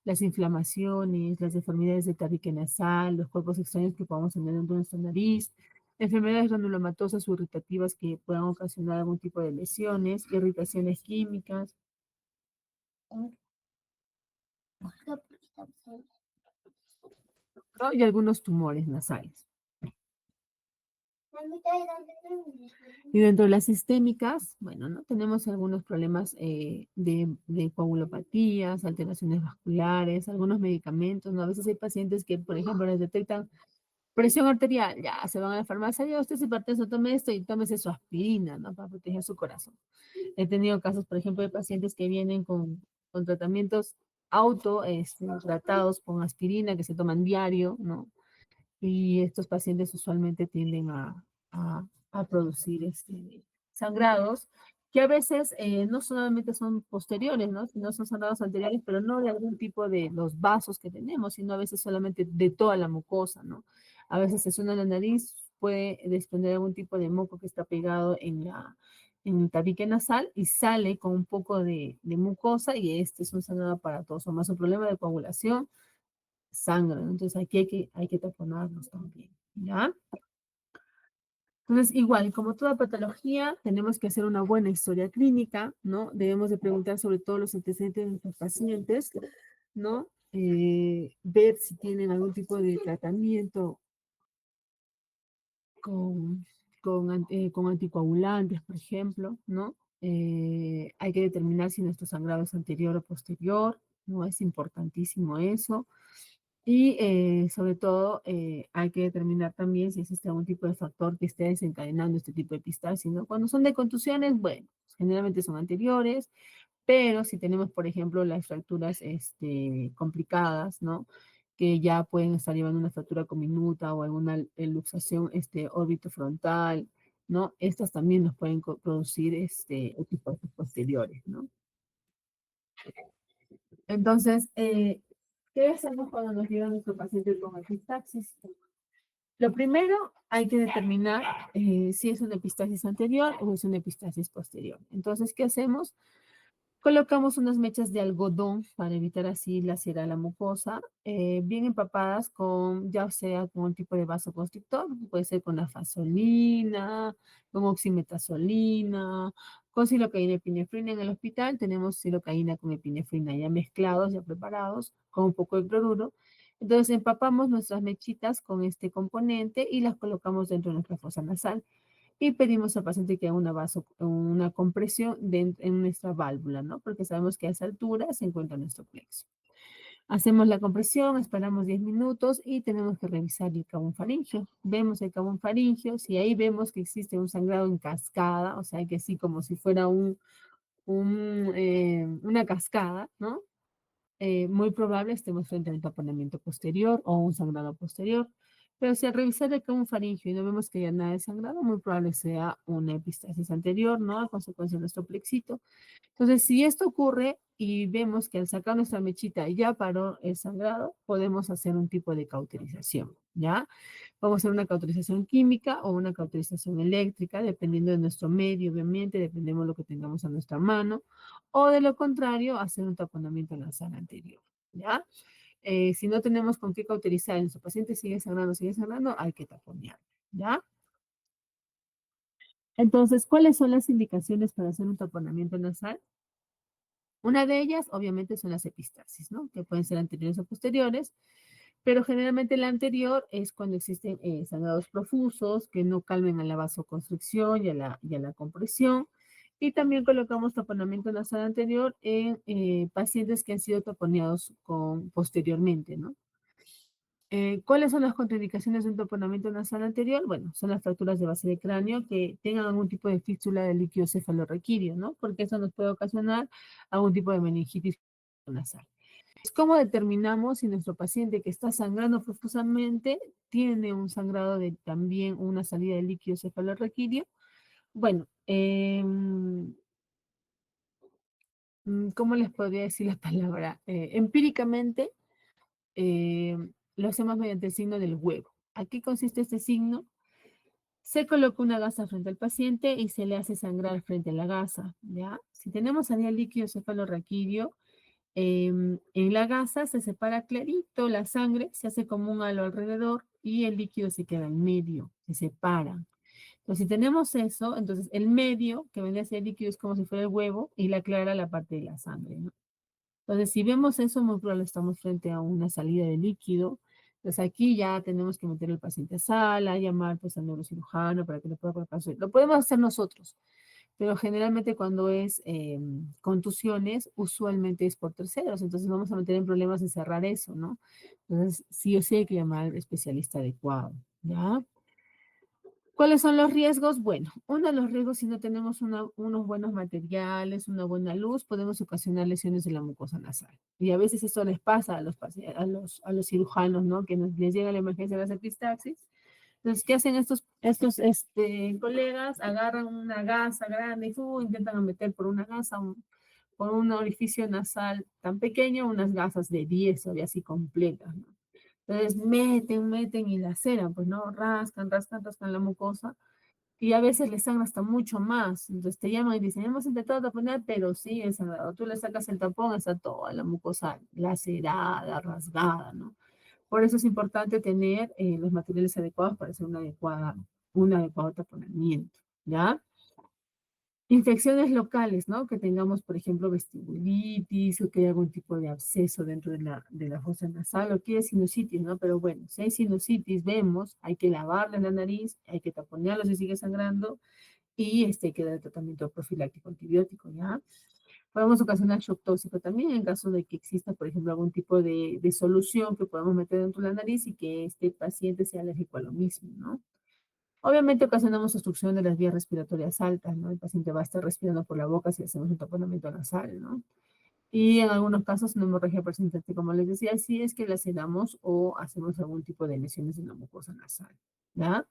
las inflamaciones, las deformidades de tabique nasal, los cuerpos extraños que podamos tener dentro de nuestra nariz, enfermedades granulomatosas o irritativas que puedan ocasionar algún tipo de lesiones, irritaciones químicas, ¿no? Y algunos tumores nasales. Y dentro de las sistémicas, bueno, ¿no? Tenemos algunos problemas de coagulopatías, alteraciones vasculares, algunos medicamentos, ¿no? A veces hay pacientes que, por ejemplo, les detectan presión arterial, ya se van a la farmacia, ya usted se parte eso, tome esto y tómese su aspirina, ¿no? Para proteger su corazón. He tenido casos, por ejemplo, de pacientes que vienen con tratamientos tratados con aspirina que se toman diario, ¿no? Y estos pacientes usualmente tienden a producir sangrados que a veces no solamente son posteriores, ¿no? Sino son sangrados anteriores, pero no de algún tipo de los vasos que tenemos, sino a veces solamente de toda la mucosa, ¿no? A veces se suena la nariz, puede desprender algún tipo de moco que está pegado en el tabique nasal y sale con un poco de mucosa y este es un sangrado aparatoso, más un problema de coagulación, sangre, ¿no? Entonces aquí hay que taponarlos también, ¿ya? Entonces, igual, como toda patología, tenemos que hacer una buena historia clínica, ¿no? Debemos de preguntar sobre todos los antecedentes de nuestros pacientes, ¿no? Ver si tienen algún tipo de tratamiento con, con anticoagulantes, por ejemplo, ¿no? Hay que determinar si nuestro sangrado es anterior o posterior, ¿no? Es importantísimo eso. Y sobre todo hay que determinar también si existe algún tipo de factor que esté desencadenando este tipo de epistaxis, ¿no? Cuando son de contusiones, bueno, generalmente son anteriores, pero si tenemos, por ejemplo, las fracturas complicadas, ¿no? Que ya pueden estar llevando una fractura comminuta o alguna luxación orbitofrontal, ¿no? Estas también nos pueden producir epistaxis posteriores, ¿no? Entonces, ¿qué hacemos cuando nos llega nuestro paciente con epistaxis? Lo primero, hay que determinar si es una epistaxis anterior o es una epistaxis posterior. Entonces, ¿qué hacemos? Colocamos unas mechas de algodón para evitar así lacerar la mucosa, bien empapadas con, ya sea con un tipo de vasoconstrictor, puede ser con nafasolina, con oximetazolina, con silocaína y epinefrina. En el hospital tenemos silocaína con epinefrina ya mezclados, ya preparados, con un poco de cloruro. Entonces empapamos nuestras mechitas con este componente y las colocamos dentro de nuestra fosa nasal y pedimos al paciente que haga una compresión en nuestra válvula, ¿no? Porque sabemos que a esa altura se encuentra nuestro plexo. Hacemos la compresión, esperamos 10 minutos y tenemos que revisar el cabo faríngeo. Vemos el cabo faríngeo, si ahí vemos que existe un sangrado en cascada, o sea, que así como si fuera una cascada, ¿no? Muy probable estemos frente a un taponamiento posterior o un sangrado posterior. Pero si al revisar acá un faringio y no vemos que haya nada de sangrado, muy probable sea una epistaxis anterior, ¿no? A consecuencia de nuestro plexito. Entonces, si esto ocurre y vemos que al sacar nuestra mechita ya paró el sangrado, podemos hacer un tipo de cauterización, ¿ya? Vamos a hacer una cauterización química o una cauterización eléctrica, dependiendo de nuestro medio, obviamente, dependiendo de lo que tengamos a nuestra mano, o de lo contrario, hacer un taponamiento nasal anterior, ¿ya? Si no tenemos con qué cauterizar y nuestro paciente sigue sangrando, hay que taponear, ¿ya? Entonces, ¿cuáles son las indicaciones para hacer un taponamiento nasal? Una de ellas, obviamente, son las epistaxis, ¿no? Que pueden ser anteriores o posteriores, pero generalmente la anterior es cuando existen sangrados profusos que no calmen a la vasoconstricción y a la compresión. Y también colocamos taponamiento nasal anterior en pacientes que han sido taponeados posteriormente, ¿no? ¿Cuáles son las contraindicaciones de un taponamiento nasal anterior? Bueno, son las fracturas de base de cráneo que tengan algún tipo de fístula del líquido cefalorraquídeo, ¿no? Porque eso nos puede ocasionar algún tipo de meningitis nasal. ¿Cómo determinamos si nuestro paciente que está sangrando profusamente tiene un sangrado de también una salida de líquido cefalorraquídeo? Bueno, ¿cómo les podría decir la palabra? Empíricamente, lo hacemos mediante el signo del huevo. ¿A qué consiste este signo? Se coloca una gasa frente al paciente y se le hace sangrar frente a la gasa, ¿ya? Si tenemos salida de líquido cefalorraquídeo, en la gasa se separa clarito la sangre, se hace como un halo alrededor y el líquido se queda en medio, se separa. Entonces, si tenemos eso, entonces el medio, que vendría a ser el líquido, es como si fuera el huevo y la clara la parte de la sangre, ¿no? Entonces, si vemos eso, muy probable estamos frente a una salida de líquido. Entonces, aquí ya tenemos que meter al paciente a sala, llamar pues al neurocirujano para que le pueda colocar Lo podemos hacer nosotros, pero generalmente cuando es contusiones, usualmente es por terceros, entonces vamos a meter en problemas en cerrar eso, ¿no? Entonces, sí o sí hay que llamar al especialista adecuado, ¿ya? ¿Cuáles son los riesgos? Bueno, uno de los riesgos, si no tenemos unos buenos materiales, una buena luz, podemos ocasionar lesiones de la mucosa nasal. Y a veces esto les pasa a los cirujanos, ¿no? Que les llega la emergencia de las epistaxis Entonces, ¿qué hacen estos colegas? Agarran una gasa grande y intentan meter por una gasa, por un orificio nasal tan pequeño, unas gasas de 10 o de así completas, ¿no? Entonces, meten y laceran, pues, ¿no? Rascan la mucosa y a veces le sangra hasta mucho más. Entonces te llaman y dicen, hemos intentado taponar, pero sí es sangrado. Tú le sacas el tapón, está toda la mucosa lacerada, rasgada, ¿no? Por eso es importante tener los materiales adecuados para hacer un adecuado taponamiento, ¿ya? Infecciones locales, ¿no? Que tengamos, por ejemplo, vestibulitis o que haya algún tipo de absceso dentro de la fosa nasal o que es sinusitis, ¿no? Pero bueno, si hay sinusitis, vemos, hay que lavarle la nariz, hay que taponearlo si sigue sangrando y hay que dar tratamiento profiláctico antibiótico, ¿ya? Podemos ocasionar shock tóxico también en caso de que exista, por ejemplo, algún tipo de solución que podamos meter dentro de la nariz y que este paciente sea alérgico a lo mismo, ¿no? Obviamente ocasionamos obstrucción de las vías respiratorias altas, ¿no? El paciente va a estar respirando por la boca si hacemos un taponamiento nasal, ¿no? Y en algunos casos una hemorragia persistente, como les decía, si es que la sedamos o hacemos algún tipo de lesiones en la mucosa nasal, ¿ya?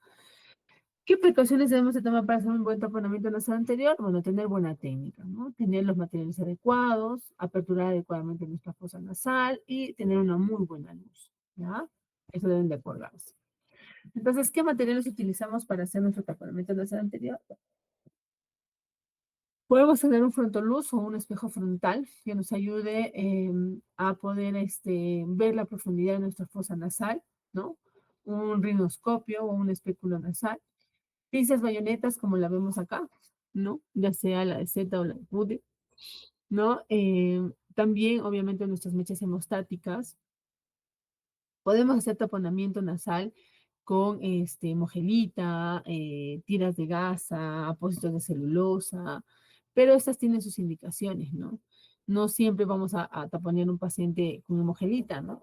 ¿Qué precauciones debemos de tomar para hacer un buen taponamiento nasal anterior? Bueno, tener buena técnica, ¿no? Tener los materiales adecuados, aperturar adecuadamente nuestra fosa nasal y tener una muy buena luz, ¿ya? Eso deben de acordarse. Entonces, ¿qué materiales utilizamos para hacer nuestro taponamiento nasal anterior? Podemos tener un frontoluz o un espejo frontal que nos ayude a poder ver la profundidad de nuestra fosa nasal, ¿no? Un rinoscopio o un espéculo nasal. Pinzas bayonetas como la vemos acá, ¿no? Ya sea la de Z o la de Bude, ¿no? También, obviamente, nuestras mechas hemostáticas. Podemos hacer taponamiento nasal con mojelita, tiras de gasa, apósitos de celulosa, pero estas tienen sus indicaciones, ¿no? No siempre vamos a taponear un paciente con mojelita, ¿no?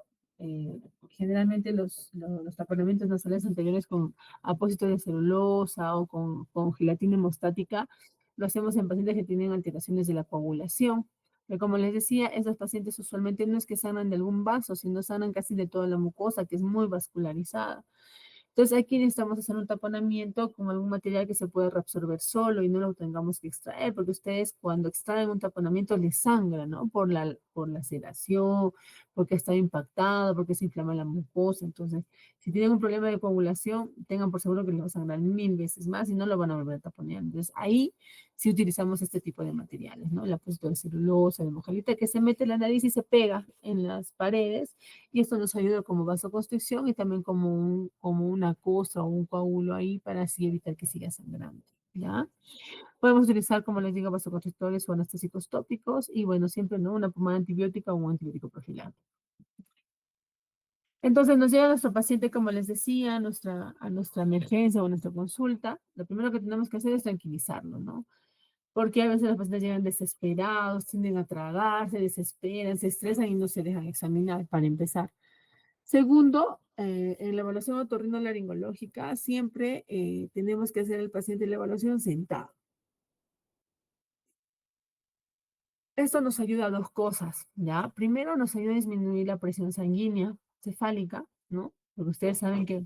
Generalmente los taponamientos nasales anteriores con apósitos de celulosa o con gelatina hemostática lo hacemos en pacientes que tienen alteraciones de la coagulación. Pero como les decía, esos pacientes usualmente no es que sanan de algún vaso, sino sanan casi de toda la mucosa, que es muy vascularizada. Entonces aquí necesitamos hacer un taponamiento con algún material que se pueda reabsorber solo y no lo tengamos que extraer, porque ustedes cuando extraen un taponamiento les sangra, ¿no? Por la sedación, porque está impactado, porque se inflama la mucosa. Entonces, si tienen un problema de coagulación, tengan por seguro que les va a sangrar 1000 veces más y no lo van a volver a taponear. Entonces, ahí sí utilizamos este tipo de materiales, ¿no? El apósito de celulosa, de mojalita, que se mete en la nariz y se pega en las paredes y esto nos ayuda como vasoconstricción y también como una cosa o un coágulo ahí para así evitar que siga sangrando, ¿ya? Podemos utilizar, como les digo, vasoconstrictores o anestésicos tópicos y bueno, siempre, ¿no? Una pomada antibiótica o un antibiótico profiláctico. Entonces nos llega nuestro paciente, como les decía, a nuestra emergencia o a nuestra consulta. Lo primero que tenemos que hacer es tranquilizarlo, ¿no? Porque a veces los pacientes llegan desesperados, tienden a tragar, se desesperan, se estresan y no se dejan examinar para empezar. Segundo, en la evaluación otorrinolaringológica siempre tenemos que hacer al paciente la evaluación sentado. Esto nos ayuda a dos cosas, ¿ya? Primero, nos ayuda a disminuir la presión sanguínea cefálica, ¿no? Porque ustedes saben que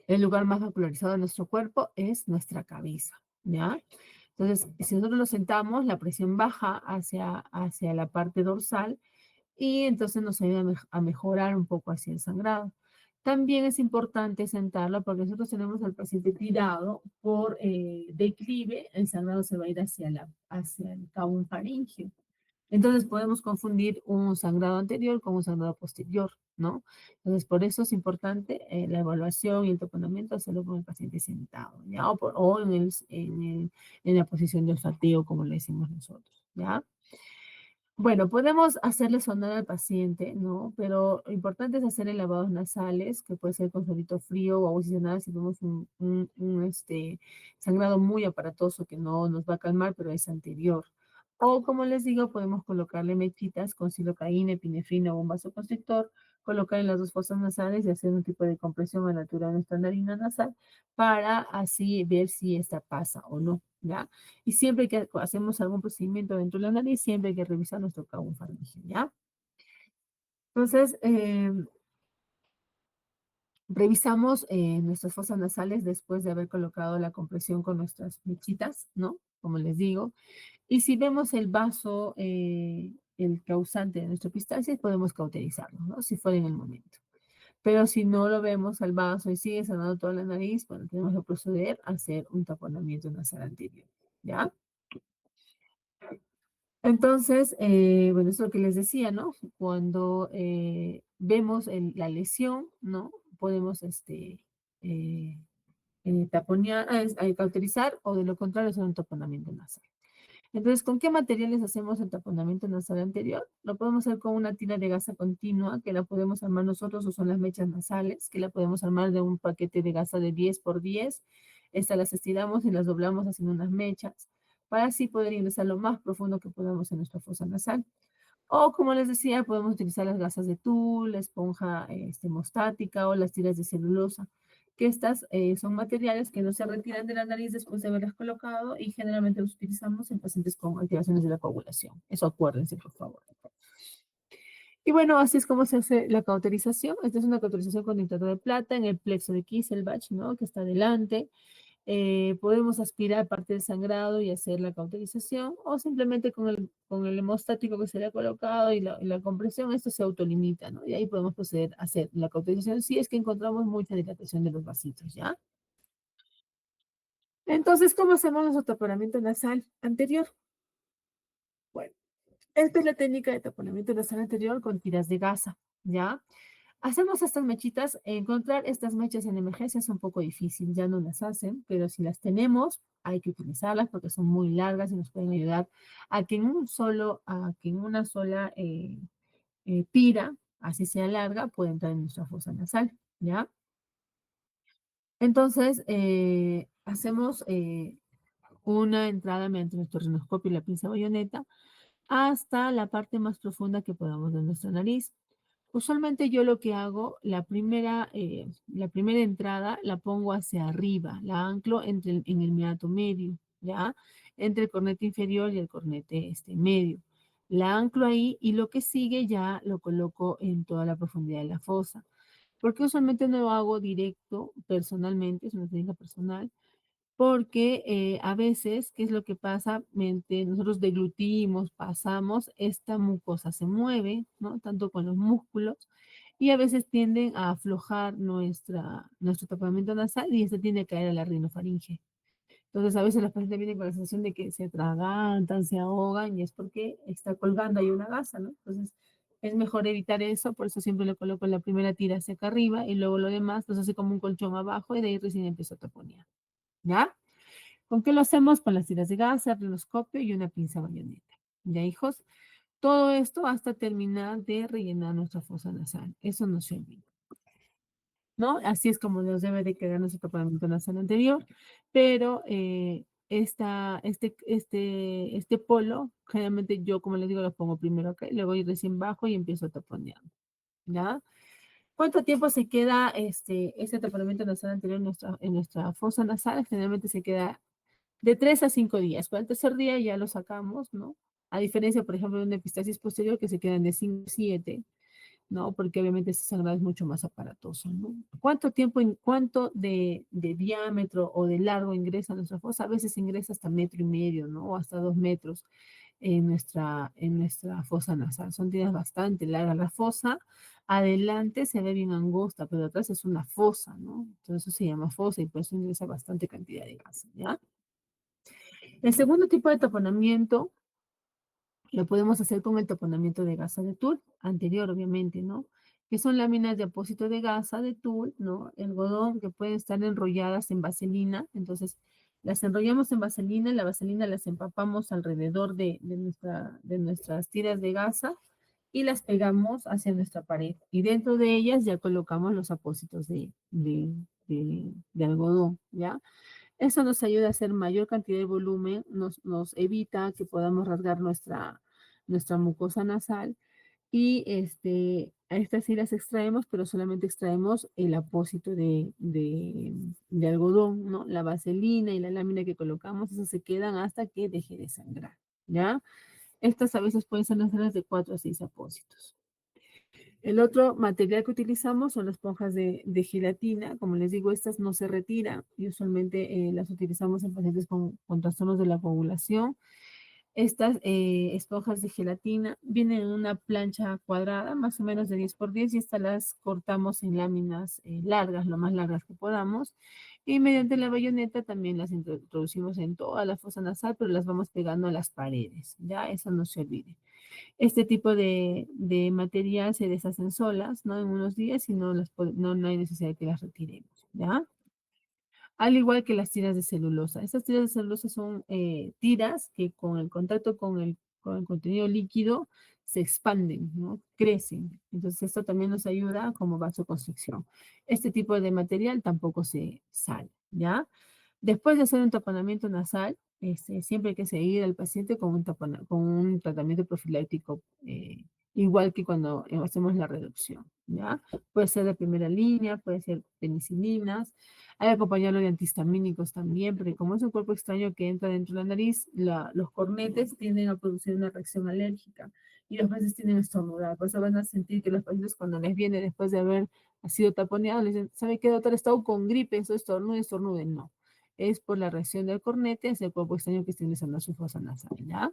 el lugar más vascularizado de nuestro cuerpo es nuestra cabeza, ¿ya? Entonces, si nosotros nos sentamos, la presión baja hacia la parte dorsal y entonces nos ayuda a mejorar un poco así el sangrado. También es importante sentarlo porque nosotros tenemos al paciente tirado por declive, el sangrado se va a ir hacia el cabo faríngeo. Entonces podemos confundir un sangrado anterior con un sangrado posterior, ¿no? Entonces por eso es importante la evaluación y el taponamiento hacerlo con el paciente sentado, ¿ya? O en la posición de olfateo, como le decimos nosotros, ¿ya? Bueno, podemos hacerle sonar al paciente, ¿no? Pero lo importante es hacerle lavados nasales, que puede ser con solito frío o agua oxigenada si vemos un sangrado muy aparatoso que no nos va a calmar, pero es anterior. O, como les digo, podemos colocarle mechitas con silocaína, epinefrina o un vasoconstrictor, colocar en las dos fosas nasales y hacer un tipo de compresión a la altura de nuestra narina nasal para así ver si esta pasa o no, ¿ya? Y siempre que hacemos algún procedimiento dentro de la nariz, siempre hay que revisar nuestro cabo faríngeo, ¿ya? Entonces, Revisamos nuestras fosas nasales después de haber colocado la compresión con nuestras mechitas, ¿no? Como les digo. Y si vemos el vaso, el causante de nuestra epistaxis, podemos cauterizarlo, ¿no? Si fuera en el momento. Pero si no lo vemos al vaso y sigue sanando toda la nariz, bueno, tenemos que proceder a hacer un taponamiento nasal anterior, ¿ya? Entonces, bueno, eso es lo que les decía, ¿no? Cuando vemos la lesión, ¿no? Podemos, eh, taponear, cauterizar o de lo contrario hacer un taponamiento nasal. Entonces, ¿con qué materiales hacemos el taponamiento nasal anterior? Lo podemos hacer con una tira de gasa continua, que la podemos armar nosotros, o son las mechas nasales, que la podemos armar de un paquete de gasa de 10 por 10. Estas las estiramos y las doblamos haciendo unas mechas, para así poder ingresar lo más profundo que podamos en nuestra fosa nasal. O, como les decía, podemos utilizar las gasas de tul, la esponja hemostática o las tiras de celulosa, que estas son materiales que no se retiran de la nariz después de haberlas colocado y generalmente los utilizamos en pacientes con alteraciones de la coagulación. Eso acuérdense, por favor. Y bueno, así es como se hace la cauterización. Esta es una cauterización con nitrato de plata en el plexo de Kisselbach, ¿no? Que está adelante. Podemos aspirar parte del sangrado y hacer la cauterización, o simplemente con el hemostático que se le ha colocado y la compresión, esto se autolimita, ¿no? Y ahí podemos proceder a hacer la cauterización si es que encontramos mucha dilatación de los vasitos, ¿ya? Entonces, ¿cómo hacemos nuestro taponamiento nasal anterior? Bueno, esta es la técnica de taponamiento nasal anterior con tiras de gasa, ¿ya? Hacemos estas mechitas. Encontrar estas mechas en emergencia es un poco difícil, ya no las hacen, pero si las tenemos, hay que utilizarlas porque son muy largas y nos pueden ayudar a que en una sola tira, así sea larga, pueda entrar en nuestra fosa nasal, ¿ya? Entonces, hacemos una entrada mediante nuestro rinoscopio y la pinza bayoneta hasta la parte más profunda que podamos de nuestra nariz. Usualmente yo lo que hago, la primera entrada la pongo hacia arriba, la anclo en el meato medio, ¿ya? Entre el cornete inferior y el cornete medio. La anclo ahí y lo que sigue ya lo coloco en toda la profundidad de la fosa. Porque usualmente no lo hago directo, personalmente, es una técnica personal, porque a veces, ¿qué es lo que pasa? Nosotros deglutimos, pasamos, esta mucosa se mueve, ¿no? Tanto con los músculos, y a veces tienden a aflojar nuestro tapamiento nasal y este tiende a caer a la rinofaringe. Entonces, a veces los pacientes vienen con la sensación de que se atragantan, se ahogan, y es porque está colgando ahí una gasa, ¿no? Entonces, es mejor evitar eso, por eso siempre le coloco la primera tira hacia acá arriba y luego lo demás, pues hace como un colchón abajo y de ahí recién empiezo a taponear, ¿ya? ¿Con qué lo hacemos? Con las tiras de gasa, rinoscopio y una pinza bayoneta. ¿Ya, hijos? Todo esto hasta terminar de rellenar nuestra fosa nasal. Eso no se olvida, ¿no? Así es como nos debe de quedar nuestro tratamiento nasal anterior, pero este polo, generalmente yo, como les digo, lo pongo primero acá, y luego yo recién bajo y empiezo a taponear, ¿ya? ¿Cuánto tiempo se queda este taponamiento nasal anterior en nuestra fosa nasal? Generalmente se queda de 3 a 5 días. Para el tercer día ya lo sacamos, ¿no? A diferencia, por ejemplo, de una epistaxis posterior que se quedan de 5 a 7, ¿no? Porque obviamente ese sangrado es mucho más aparatoso, ¿no? ¿Cuánto tiempo, en cuánto de diámetro o de largo ingresa a nuestra fosa? A veces ingresa hasta 1,5 metros, ¿no? O hasta 2 metros en nuestra fosa nasal. Son tiras bastante largas. La fosa adelante se ve bien angosta, pero atrás es una fosa, ¿no? Entonces eso se llama fosa y por eso ingresa bastante cantidad de gas, ¿ya? El segundo tipo de taponamiento lo podemos hacer con el taponamiento de gasa de tul, anterior obviamente, ¿no? Que son láminas de apósito de gasa de tul, ¿no? El algodón que pueden estar enrolladas en vaselina, entonces las enrollamos en vaselina, la vaselina las empapamos alrededor de nuestras tiras de gasa y las pegamos hacia nuestra pared. Y dentro de ellas ya colocamos los apósitos de algodón, ¿ya? Eso nos ayuda a hacer mayor cantidad de volumen, nos evita que podamos rasgar nuestra mucosa nasal y a estas sí las extraemos, pero solamente extraemos el apósito de algodón, ¿no? La vaselina y la lámina que colocamos, esas se quedan hasta que deje de sangrar, ¿ya? Estas a veces pueden ser nasales de 4 a 6 apósitos. El otro material que utilizamos son las esponjas de gelatina. Como les digo, estas no se retiran y usualmente las utilizamos en pacientes con trastornos de la coagulación. Estas esponjas de gelatina vienen en una plancha cuadrada, más o menos de 10 por 10, y estas las cortamos en láminas largas, lo más largas que podamos. Y mediante la bayoneta también las introducimos en toda la fosa nasal, pero las vamos pegando a las paredes, ¿ya? Eso no se olvide. Este tipo de material se deshacen solas, ¿no? En unos días y no hay necesidad de que las retiremos, ¿ya? Al igual que las tiras de celulosa. Estas tiras de celulosa son tiras que con el contacto con el contenido líquido se expanden, ¿no? Crecen. Entonces esto también nos ayuda como vasoconstricción. Este tipo de material tampoco se sale, ¿ya? Después de hacer un taponamiento nasal, siempre hay que seguir al paciente con un tratamiento profiláctico, igual que cuando hacemos la reducción, ¿ya? Puede ser de primera línea, puede ser penicilinas, hay que acompañarlo de antihistamínicos también, porque como es un cuerpo extraño que entra dentro de la nariz, los cornetes tienden a producir una reacción alérgica y los pacientes tienden a estornudar. Por eso van a sentir que los pacientes cuando les viene después de haber sido taponeados, les dicen, ¿sabe qué, doctor? He estado con gripe, eso estornude, estornude. No, es por la reacción del cornete hacia el cuerpo extraño que está ingresando a su fosa nasal, ¿ya?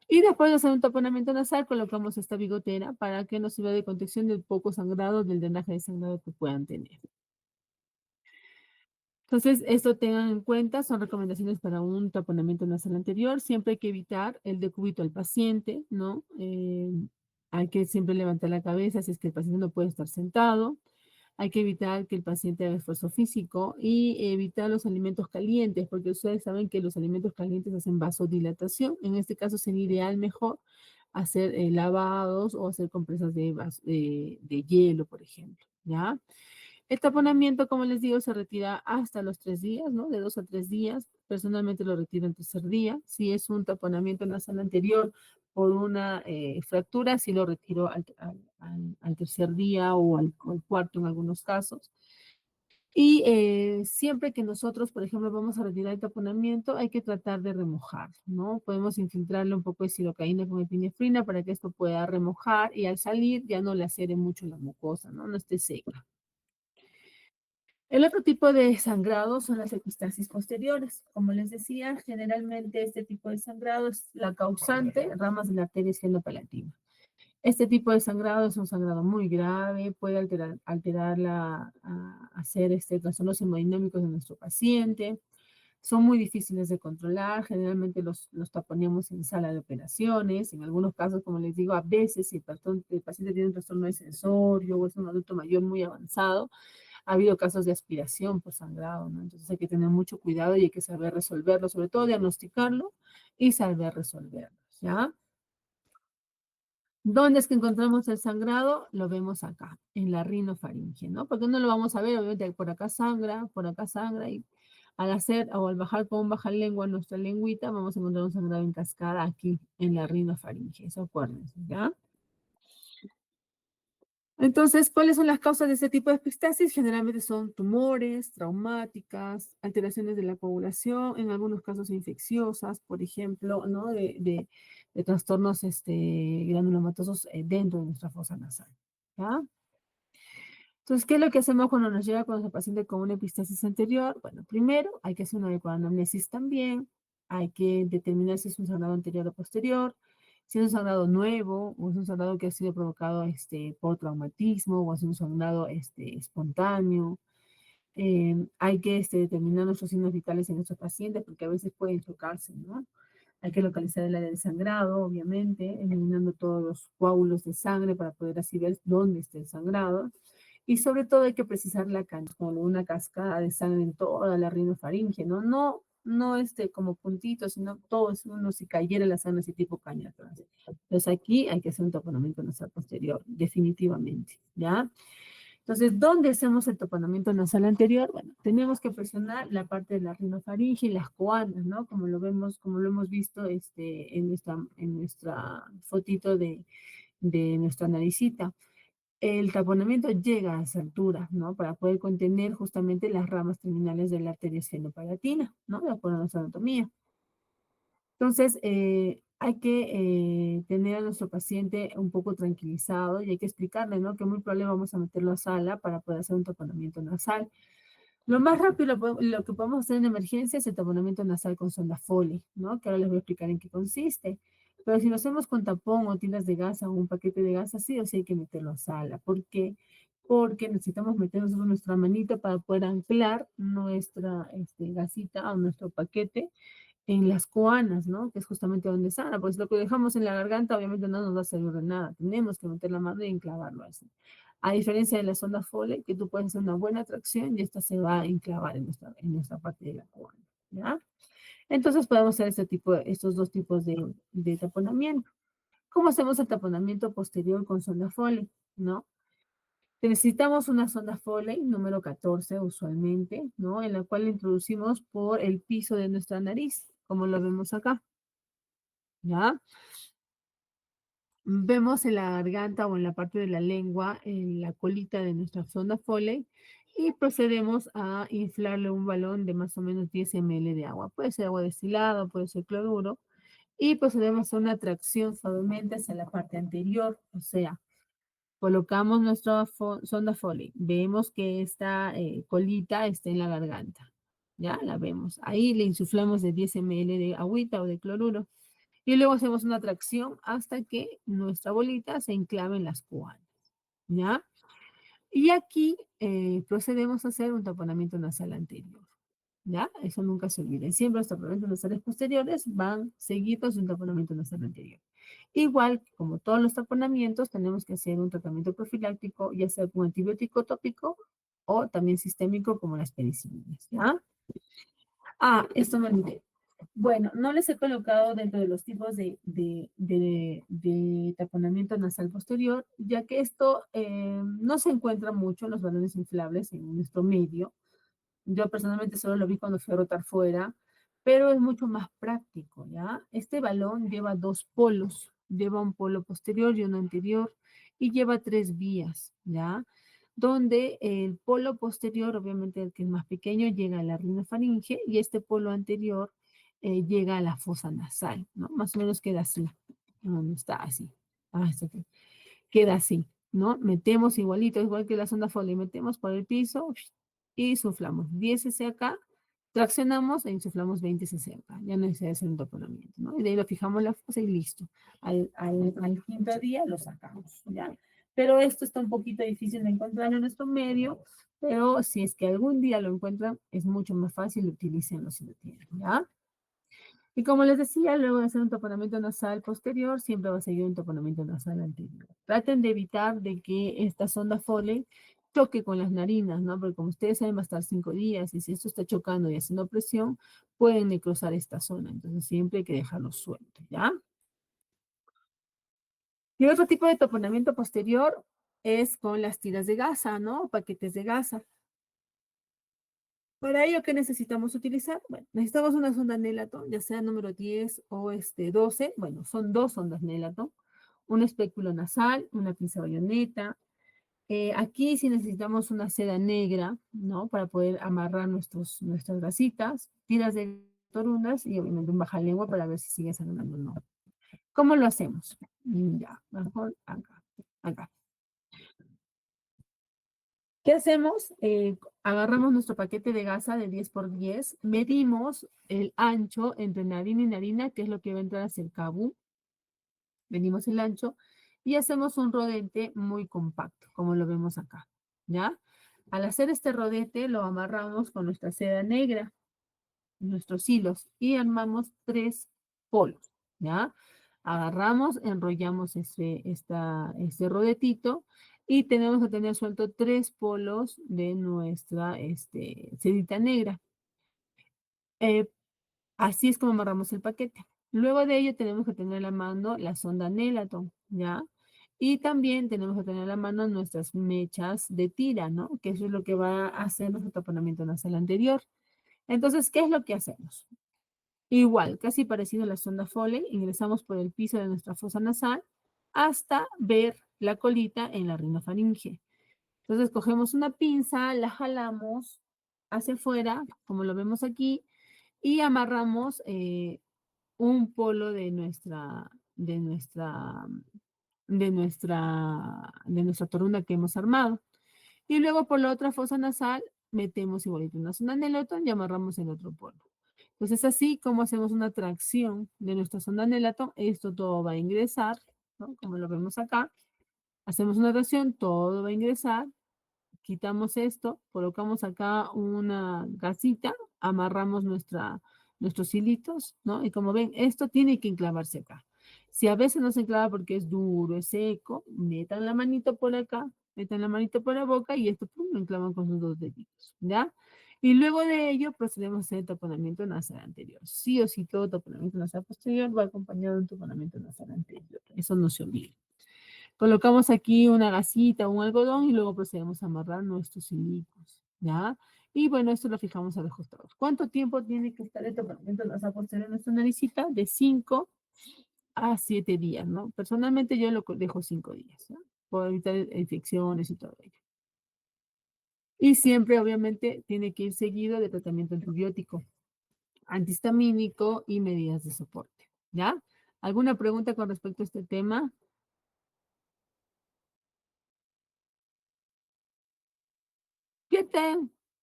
Y después de hacer un taponamiento nasal, colocamos esta bigotera para que nos sirva de contención del poco sangrado, del drenaje de sangrado que puedan tener. Entonces, esto tengan en cuenta, son recomendaciones para un taponamiento nasal anterior. Siempre hay que evitar el decúbito al paciente, ¿no? Hay que siempre levantar la cabeza si es que el paciente no puede estar sentado. Hay que evitar que el paciente haga esfuerzo físico y evitar los alimentos calientes, porque ustedes saben que los alimentos calientes hacen vasodilatación. En este caso sería ideal mejor hacer lavados o hacer compresas de hielo, por ejemplo, ¿ya? El taponamiento, como les digo, se retira hasta los 3 días, ¿no? De 2 a 3 días. Personalmente lo retiro el tercer día. Si es un taponamiento nasal anterior por una fractura, sí lo retiro al tercer día o al cuarto en algunos casos. Y siempre que nosotros, por ejemplo, vamos a retirar el taponamiento, hay que tratar de remojar, ¿no? Podemos infiltrarle un poco de silocaína con epinefrina para que esto pueda remojar y al salir ya no le acere mucho la mucosa, ¿no? No esté seca. El otro tipo de sangrado son las epistasis posteriores. Como les decía, generalmente este tipo de sangrado es la causante, ramas de la arteria esclenopalatina. Este tipo de sangrado es un sangrado muy grave, puede hacer trastornos hemodinámicos de nuestro paciente. Son muy difíciles de controlar, generalmente los taponemos en sala de operaciones. En algunos casos, como les digo, a veces si el paciente tiene un trastorno de sensorio o es un adulto mayor muy avanzado, ha habido casos de aspiración por sangrado, ¿no? Entonces hay que tener mucho cuidado y hay que saber resolverlo, sobre todo diagnosticarlo y saber resolverlo, ¿ya? ¿Dónde es que encontramos el sangrado? Lo vemos acá, en la rinofaringe, ¿no? Porque no lo vamos a ver, obviamente por acá sangra, y al hacer o al bajar con un bajalengua nuestra lengüita, vamos a encontrar un sangrado en cascada aquí, en la rinofaringe, eso acuérdense, ¿ya? Entonces, ¿cuáles son las causas de este tipo de epistasis? Generalmente son tumores, traumáticas, alteraciones de la coagulación, en algunos casos infecciosas, por ejemplo, ¿no? De trastornos granulomatosos dentro de nuestra fosa nasal, ¿ya? Entonces, ¿qué es lo que hacemos cuando nos llega con nuestro paciente con una epistasis anterior? Bueno, primero hay que hacer una adecuada anamnesis también, hay que determinar si es un sangrado anterior o posterior, si es un sangrado nuevo o es un sangrado que ha sido provocado por traumatismo o es un sangrado espontáneo. Hay que determinar nuestros signos vitales en nuestros pacientes porque a veces pueden chocarse, ¿no? Hay que localizar el área del sangrado, obviamente, eliminando todos los coágulos de sangre para poder así ver dónde está el sangrado. Y sobre todo hay que precisar como una cascada de sangre en toda la rinofaringe, ¿no? No como puntitos, sino todo es uno si cayera la sangre así tipo caña atrás. Entonces aquí hay que hacer un taponamiento nasal posterior, definitivamente, ¿ya? Entonces, ¿dónde hacemos el taponamiento nasal anterior? Bueno, tenemos que presionar la parte de la rinofaringe y las coanas, ¿no? Como lo hemos visto en nuestra fotito de nuestra naricita. El taponamiento llega a esa altura, ¿no? Para poder contener justamente las ramas terminales de la arteria esfenopalatina, ¿no? De acuerdo a nuestra anatomía. Entonces, hay que tener a nuestro paciente un poco tranquilizado y hay que explicarle, ¿no? Que muy probable vamos a meterlo a sala para poder hacer un taponamiento nasal. Lo más rápido lo que podemos hacer en emergencia es el taponamiento nasal con sonda Foley, ¿no? Que ahora les voy a explicar en qué consiste. Pero si lo hacemos con tapón o tiras de gasa o un paquete de gasa, sí o sí hay que meterlo a sala. ¿Por qué? Porque necesitamos meter nosotros nuestra manito para poder anclar nuestra gasita o nuestro paquete en las coanas, ¿no? Que es justamente donde sana. Pues lo que dejamos en la garganta obviamente no nos va a servir de nada. Tenemos que meter la mano y enclavarlo así. A diferencia de la sonda Foley, que tú puedes hacer una buena tracción y esta se va a enclavar en nuestra parte de la coana, ¿ya? Entonces podemos hacer estos dos tipos de taponamiento. ¿Cómo hacemos el taponamiento posterior con sonda Foley, no? Necesitamos una sonda Foley número 14 usualmente, ¿no? En la cual introducimos por el piso de nuestra nariz, como lo vemos acá, ¿ya? Vemos en la garganta o en la parte de la lengua, en la colita de nuestra sonda Foley, y procedemos a inflarle un balón de más o menos 10 ml de agua. Puede ser agua destilada, puede ser cloruro, y procedemos a hacer una tracción suavemente hacia la parte anterior, o sea, colocamos nuestra sonda Foley, vemos que esta colita está en la garganta, ya la vemos. Ahí le insuflamos de 10 ml de agüita o de cloruro y luego hacemos una tracción hasta que nuestra bolita se enclave en las coanas, ¿ya? Y aquí procedemos a hacer un taponamiento nasal anterior, ¿ya? Eso nunca se olvide. Siempre los taponamientos nasales posteriores van seguidos de un taponamiento nasal anterior. Igual, como todos los taponamientos, tenemos que hacer un tratamiento profiláctico, ya sea con antibiótico tópico o también sistémico como las penicilinas, ¿ya? Ah, esto me olvidé. Bueno, no les he colocado dentro de los tipos de taponamiento nasal posterior, ya que esto no se encuentra mucho en los balones inflables en nuestro medio. Yo personalmente solo lo vi cuando fui a rotar fuera, pero es mucho más práctico, ¿ya? Este balón lleva dos polos, lleva un polo posterior y uno anterior, y lleva tres vías, ¿ya? Donde el polo posterior, obviamente el que es más pequeño, llega a la rinofaringe y este polo anterior llega a la fosa nasal, ¿no? Más o menos queda así. No, no está así. Ah, está aquí. Queda así, ¿no? Metemos igualito, igual que la sonda Foley, metemos por el piso y suflamos 10 cc acá, traccionamos e insuflamos 20 cc acá. Ya no necesita hacer un taponamiento, ¿no? Y de ahí lo fijamos en la fosa y listo. Al quinto día lo sacamos, ¿ya? Pero esto está un poquito difícil de encontrar en nuestro medio, pero si es que algún día lo encuentran, es mucho más fácil, utilícenlo si lo tienen, ¿ya? Y como les decía, luego de hacer un taponamiento nasal posterior, siempre va a seguir un taponamiento nasal anterior. Traten de evitar de que esta sonda Foley choque con las narinas, ¿no? Porque como ustedes saben, va a estar 5 días y si esto está chocando y haciendo presión, pueden necrosar esta zona. Entonces siempre hay que dejarlo suelto, ¿ya? Y otro tipo de taponamiento posterior es con las tiras de gasa, ¿no? Paquetes de gasa. Para ello, ¿qué necesitamos utilizar? Bueno, necesitamos una sonda Nelaton, ya sea número 10 o 12. Bueno, son dos sondas Nelaton. Un espéculo nasal, una pinza bayoneta. Aquí sí necesitamos una seda negra, ¿no? Para poder amarrar nuestras gasitas, tiras de torunas y obviamente un bajalengua para ver si sigue sangrando o no. ¿Cómo lo hacemos? Ya, mejor acá, acá. ¿Qué hacemos? Agarramos nuestro paquete de gasa de 10 por 10, medimos el ancho entre narina y narina, que es lo que va a entrar hacia el cabú, medimos el ancho y hacemos un rodete muy compacto, como lo vemos acá, ¿ya? Al hacer este rodete lo amarramos con nuestra seda negra, nuestros hilos, y armamos tres polos, ¿ya? Agarramos, enrollamos este rodetito y tenemos que tener suelto tres polos de nuestra sedita negra. Eh, Así es como amarramos el paquete. Luego de ello tenemos que tener a la mano la sonda Nelaton, ¿ya? Y también tenemos que tener a la mano nuestras mechas de tira, ¿no? Que eso es lo que va a hacer nuestro taponamiento nasal anterior. Entonces, ¿qué es lo que hacemos? Igual, casi parecido a la sonda Foley, ingresamos por el piso de nuestra fosa nasal hasta ver la colita en la rinofaringe. Entonces cogemos una pinza, la jalamos hacia afuera, como lo vemos aquí, y amarramos un polo de nuestra torunda que hemos armado. Y luego por la otra fosa nasal metemos igualito una sonda Nelaton y amarramos el otro polo. Entonces así como hacemos una tracción de nuestra sonda Nelaton, esto todo va a ingresar, ¿no? Como lo vemos acá. Hacemos una tracción, todo va a ingresar, quitamos esto, colocamos acá una gasita, amarramos nuestros hilitos, ¿no? Y como ven, esto tiene que enclavarse acá. Si a veces no se enclava porque es duro, es seco, metan la manito por acá, metan la manito por la boca y esto pum, lo enclavan con sus dos deditos, ¿ya? Y luego de ello procedemos a hacer el taponamiento nasal anterior. Sí o sí, todo taponamiento nasal posterior va acompañado de un taponamiento nasal anterior. Eso no se olvide. Colocamos aquí una gasita, un algodón y luego procedemos a amarrar nuestros hilicos, ¿ya? Y bueno, esto lo fijamos a los costados. ¿Cuánto tiempo tiene que estar el tratamiento nasal posterior en nuestra naricita? De 5 a 7 días, ¿no? Personalmente yo lo dejo 5 días, ¿no? Por evitar infecciones y todo ello. Y siempre, obviamente, tiene que ir seguido de tratamiento antibiótico, antihistamínico y medidas de soporte, ¿ya? ¿Alguna pregunta con respecto a este tema? Siete.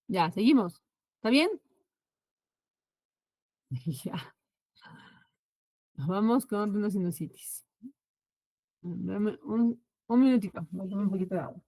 Ya, seguimos. ¿Está bien? Ya. Nos vamos con rinocinositis. Dame un minutito. Voy a tomar un poquito de agua.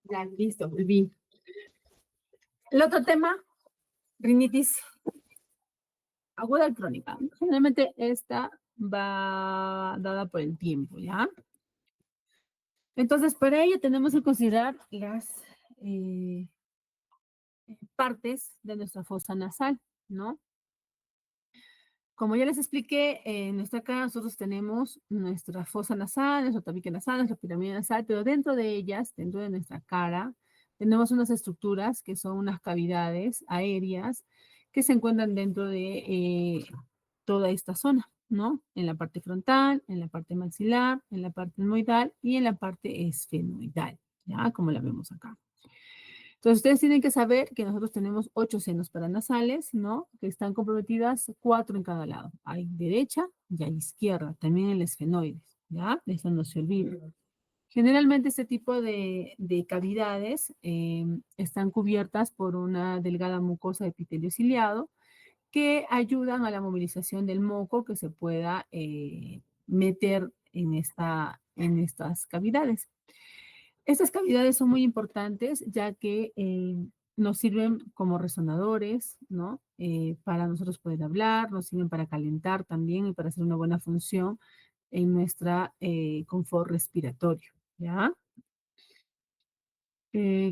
Ya, listo, volví. El otro tema, rinitis aguda crónica. Generalmente esta va dada por el tiempo, ¿ya? Entonces, para ello tenemos que considerar las eh, partes de nuestra fosa nasal, ¿no? Como ya les expliqué, en nuestra cara nosotros tenemos nuestra fosa nasal, nuestro tabique nasal, nuestra pirámide nasal, pero dentro de ellas, dentro de nuestra cara, tenemos unas estructuras que son unas cavidades aéreas que se encuentran dentro de toda esta zona, ¿no? En la parte frontal, en la parte maxilar, en la parte etmoidal y en la parte esfenoidal, ¿ya? Como la vemos acá. Entonces, ustedes tienen que saber que nosotros tenemos 8 senos paranasales, ¿no? Que están comprometidas 4 en cada lado. Hay derecha y hay izquierda, también el esfenoides, ¿ya? Eso no se olvide. Generalmente este tipo de cavidades están cubiertas por una delgada mucosa de epitelio ciliado que ayudan a la movilización del moco que se pueda meter en estas cavidades. Estas cavidades son muy importantes ya que nos sirven como resonadores, ¿no? Para nosotros poder hablar, nos sirven para calentar también y para hacer una buena función en nuestra confort respiratorio, ¿ya?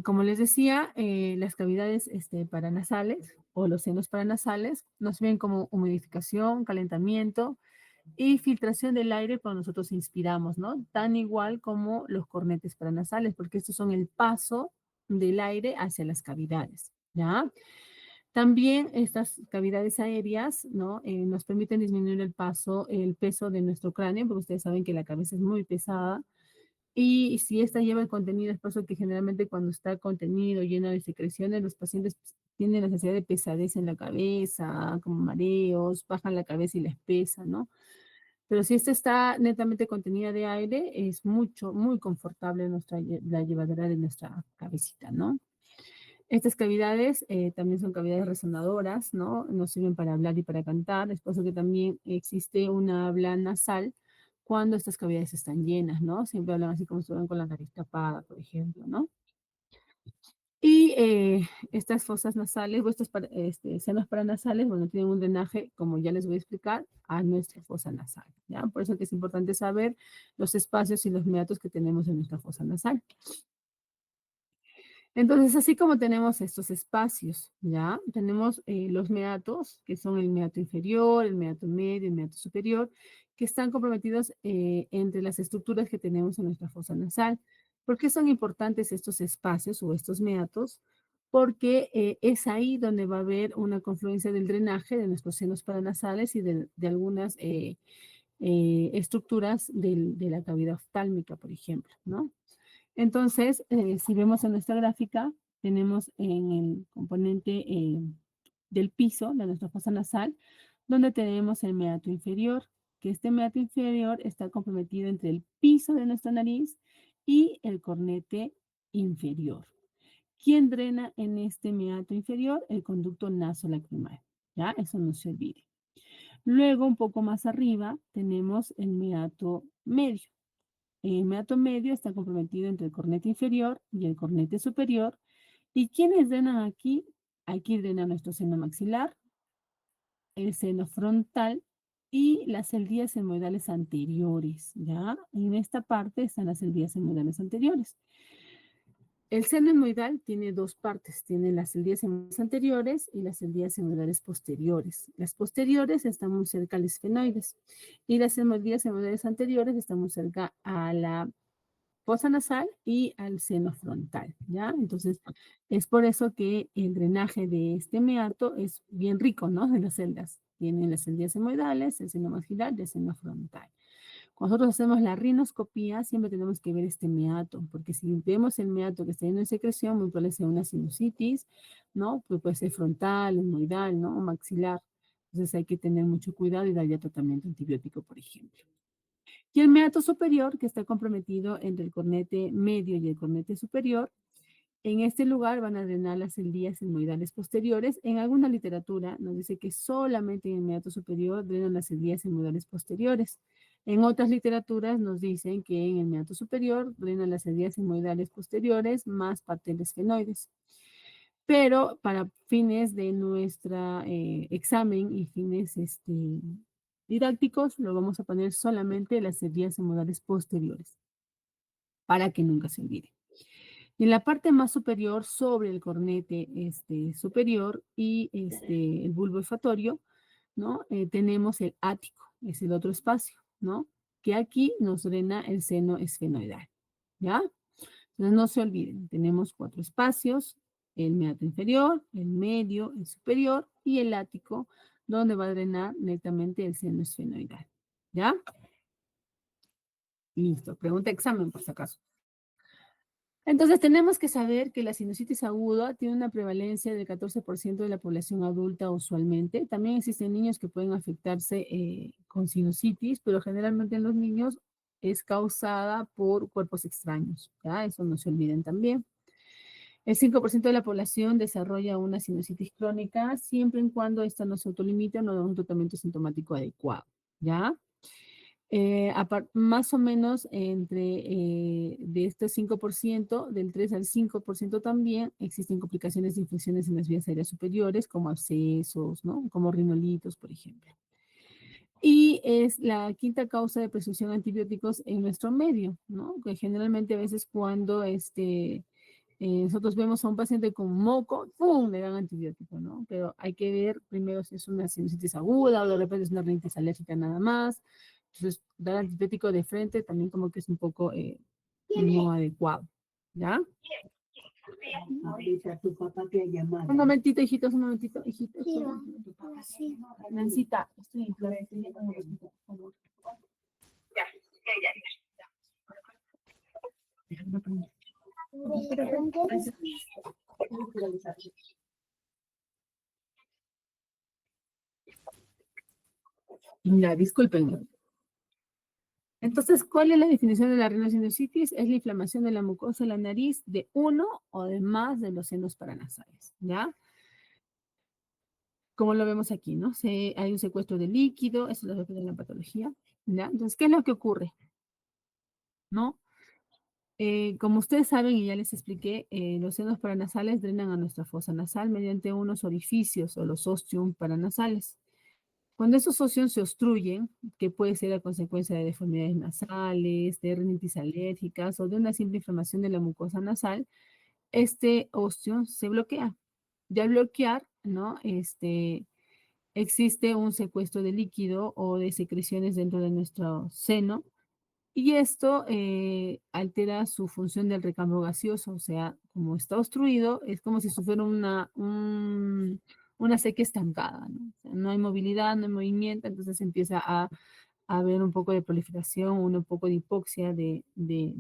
Como les decía, las cavidades paranasales o los senos paranasales nos sirven como humidificación, calentamiento y filtración del aire cuando nosotros inspiramos, ¿no? Tan igual como los cornetes paranasales, porque estos son el paso del aire hacia las cavidades, ¿ya? También estas cavidades aéreas, ¿no? Nos permiten disminuir el peso de nuestro cráneo, porque ustedes saben que la cabeza es muy pesada Y si esta lleva el contenido, es por eso que generalmente cuando está contenido lleno de secreciones, los pacientes tienen la necesidad de pesadez en la cabeza, como mareos, bajan la cabeza y les pesa, ¿no? Pero si esta está netamente contenida de aire, es mucho, muy confortable la llevadera de nuestra cabecita, ¿no? Estas cavidades también son cavidades resonadoras, ¿no? Nos sirven para hablar y para cantar. Es por eso que también existe una habla nasal cuando estas cavidades están llenas, ¿no? Siempre hablan así como si estuvieran con la nariz tapada, por ejemplo, ¿no? Y estas fosas nasales o estos senos paranasales, bueno, tienen un drenaje, como ya les voy a explicar, a nuestra fosa nasal, ¿ya? Por eso que es importante saber los espacios y los meatos que tenemos en nuestra fosa nasal. Entonces, así como tenemos estos espacios, ¿ya? Tenemos los meatos, que son el meato inferior, el meato medio, el meato superior, que están comprometidos entre las estructuras que tenemos en nuestra fosa nasal. ¿Por qué son importantes estos espacios o estos meatos? Porque es ahí donde va a haber una confluencia del drenaje de nuestros senos paranasales y de algunas estructuras de la cavidad oftálmica, por ejemplo, ¿no? Entonces, si vemos en nuestra gráfica, tenemos en el componente del piso de nuestra fosa nasal, donde tenemos el meato inferior, que este meato inferior está comprometido entre el piso de nuestra nariz y el cornete inferior. ¿Quién drena en este meato inferior? El conducto nasolacrimal. ¿Ya? Eso no se olvide. Luego, un poco más arriba, tenemos el meato medio. El meato medio está comprometido entre el cornete inferior y el cornete superior. ¿Y quiénes drenan aquí? Aquí drena nuestro seno maxilar, el seno frontal y las eldías semoidales anteriores, ¿ya? En esta parte están las eldías semoidales anteriores. El seno etmoidal tiene dos partes, tiene las eldías semoidales anteriores y las eldías semoidales posteriores. Las posteriores están muy cerca al esfenoides y las eldías semoidales anteriores están muy cerca a la fosa nasal y al seno frontal, ¿ya? Entonces, es por eso que el drenaje de este meato es bien rico, ¿no? De las celdas. Tienen las eldías semoidales, el seno maxilar y el seno frontal. Cuando nosotros hacemos la rinoscopía, siempre tenemos que ver este meato, porque si vemos el meato que está lleno de secreción, muy probable sea una sinusitis, ¿no? Pues puede ser frontal, etmoidal, ¿no? O maxilar. Entonces hay que tener mucho cuidado y dar ya tratamiento antibiótico, por ejemplo. Y el meato superior, que está comprometido entre el cornete medio y el cornete superior, en este lugar van a drenar las eldías etmoidales posteriores. En alguna literatura nos dice que solamente en el meato superior drenan las eldías etmoidales posteriores. En otras literaturas nos dicen que en el meato superior drenan las eldías etmoidales posteriores más parte del esfenoides. Pero para fines de nuestro examen y fines didácticos, lo vamos a poner solamente las eldías etmoidales posteriores, para que nunca se olvide. Y en la parte más superior, sobre el cornete superior y el bulbo olfatorio, ¿no? Tenemos el ático, es el otro espacio, ¿no? Que aquí nos drena el seno esfenoidal, ¿ya? Entonces no se olviden, tenemos cuatro espacios, el meato inferior, el medio, el superior y el ático, donde va a drenar netamente el seno esfenoidal, ¿ya? Listo, pregunta examen por si acaso. Entonces tenemos que saber que la sinusitis aguda tiene una prevalencia del 14% de la población adulta usualmente. También existen niños que pueden afectarse con sinusitis, pero generalmente en los niños es causada por cuerpos extraños, ¿ya? Eso no se olviden también. El 5% de la población desarrolla una sinusitis crónica siempre y cuando esta no se autolimite o no da un tratamiento sintomático adecuado, ¿ya? Más o menos entre de este 5%, del 3 al 5% también, existen complicaciones de infecciones en las vías aéreas superiores, como abscesos, ¿no? Como rinolitos, por ejemplo. Y es la quinta causa de prescripción de antibióticos en nuestro medio, ¿no? Que generalmente a veces cuando nosotros vemos a un paciente con moco, ¡pum!, le dan antibiótico, ¿no? Pero hay que ver primero si es una sinusitis aguda o de repente es una rinitis alérgica nada más. Entonces, dar antibiótico de frente también como que es un poco no adecuado, ¿ya? Ahorita tu papá te ha llamado. Un momentito, hijitos, un momentito, hijitos. Sí. Nancita, estoy en clase, por favor. Ya, ya. Ya, disculpen. Entonces, ¿cuál es la definición de la rhinosinusitis? Es la inflamación de la mucosa de la nariz de uno o de más de los senos paranasales, ¿ya? Como lo vemos aquí, ¿no? Hay un secuestro de líquido, eso es lo que da la patología, ¿ya? Entonces, ¿qué es lo que ocurre? ¿No? Como ustedes saben y ya les expliqué, los senos paranasales drenan a nuestra fosa nasal mediante unos orificios o los ostium paranasales. Cuando esos ostios se obstruyen, que puede ser a consecuencia de deformidades nasales, de rinitis alérgicas o de una simple inflamación de la mucosa nasal, este osteo se bloquea. Y al bloquear, ¿no? Existe un secuestro de líquido o de secreciones dentro de nuestro seno y esto altera su función del recambio gaseoso, o sea, como está obstruido, es como si fuera una sequía estancada, ¿no? O sea, no hay movilidad, no hay movimiento, entonces empieza a haber un poco de proliferación, un poco de hipoxia de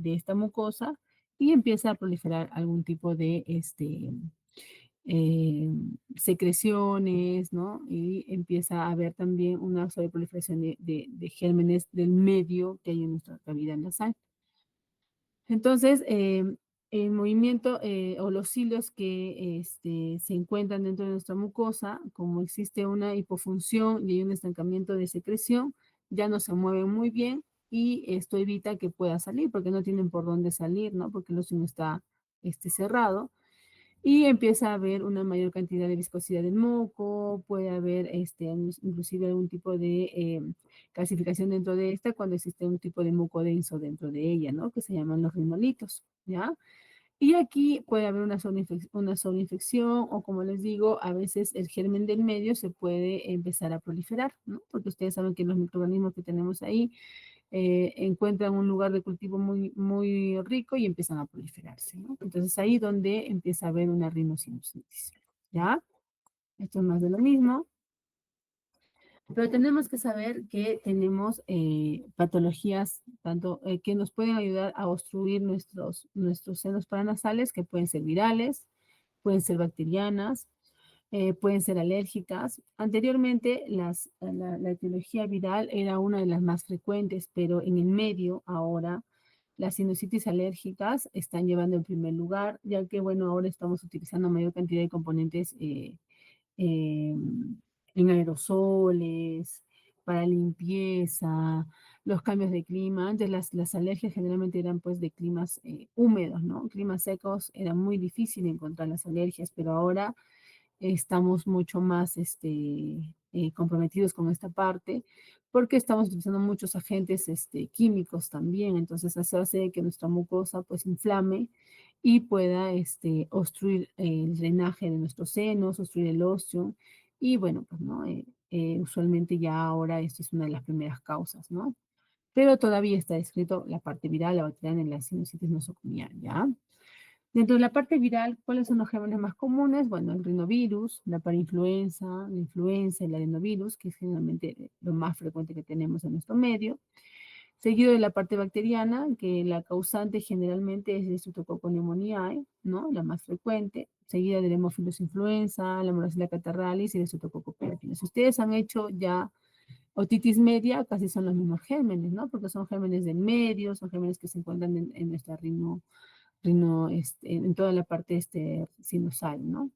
esta mucosa y empieza a proliferar algún tipo de eh, secreciones, ¿no? Y empieza a haber también una sobreproliferación de gérmenes del medio que hay en nuestra cavidad nasal. Entonces, el movimiento o los hilos que se encuentran dentro de nuestra mucosa, como existe una hipofunción y hay un estancamiento de secreción, ya no se mueven muy bien y esto evita que pueda salir porque no tienen por dónde salir, ¿no? Porque el ocio está cerrado y empieza a haber una mayor cantidad de viscosidad del moco, puede haber inclusive algún tipo de calcificación dentro de esta cuando existe un tipo de moco denso dentro de ella, ¿no? Que se llaman los rinolitos, ¿ya? Y aquí puede haber una sobreinfección o como les digo, a veces el germen del medio se puede empezar a proliferar, ¿no? Porque ustedes saben que los microorganismos que tenemos ahí encuentran un lugar de cultivo muy, muy rico y empiezan a proliferarse, ¿no? Entonces ahí donde empieza a haber una rinosinusitis, ¿ya? Esto es más de lo mismo, pero tenemos que saber que tenemos patologías tanto que nos pueden ayudar a obstruir nuestros senos paranasales, que pueden ser virales, pueden ser bacterianas, pueden ser alérgicas. Anteriormente, la etiología viral era una de las más frecuentes, pero en el medio ahora las sinusitis alérgicas están llevando en primer lugar, ya que, bueno, ahora estamos utilizando mayor cantidad de componentes eh, en aerosoles, para limpieza, los cambios de clima. Antes las alergias generalmente eran pues de climas húmedos, ¿no? Climas secos era muy difícil encontrar las alergias, pero ahora estamos mucho más comprometidos con esta parte porque estamos utilizando muchos agentes químicos también, entonces eso hace que nuestra mucosa pues inflame y pueda obstruir el drenaje de nuestros senos, obstruir el óseo y bueno, pues no, usualmente ya ahora esto es una de las primeras causas, ¿no? Pero todavía está descrito la parte viral, la bacteriana en la sinusitis nosocomial, ¿ya? Dentro de la parte viral, ¿cuáles son los gérmenes más comunes? Bueno, el rinovirus, la parainfluenza, la influenza, el adenovirus, que es generalmente lo más frecuente que tenemos en nuestro medio. Seguido de la parte bacteriana, que la causante generalmente es el Streptococcus pneumoniae, ¿no? La más frecuente. Seguida del Haemophilus influenza, la Moraxella catarralis y el Streptococcus pyogenes. Si ustedes han hecho ya otitis media, casi son los mismos gérmenes, ¿no? Porque son gérmenes del medio, son gérmenes que se encuentran en nuestra en toda la parte sinusal, ¿no?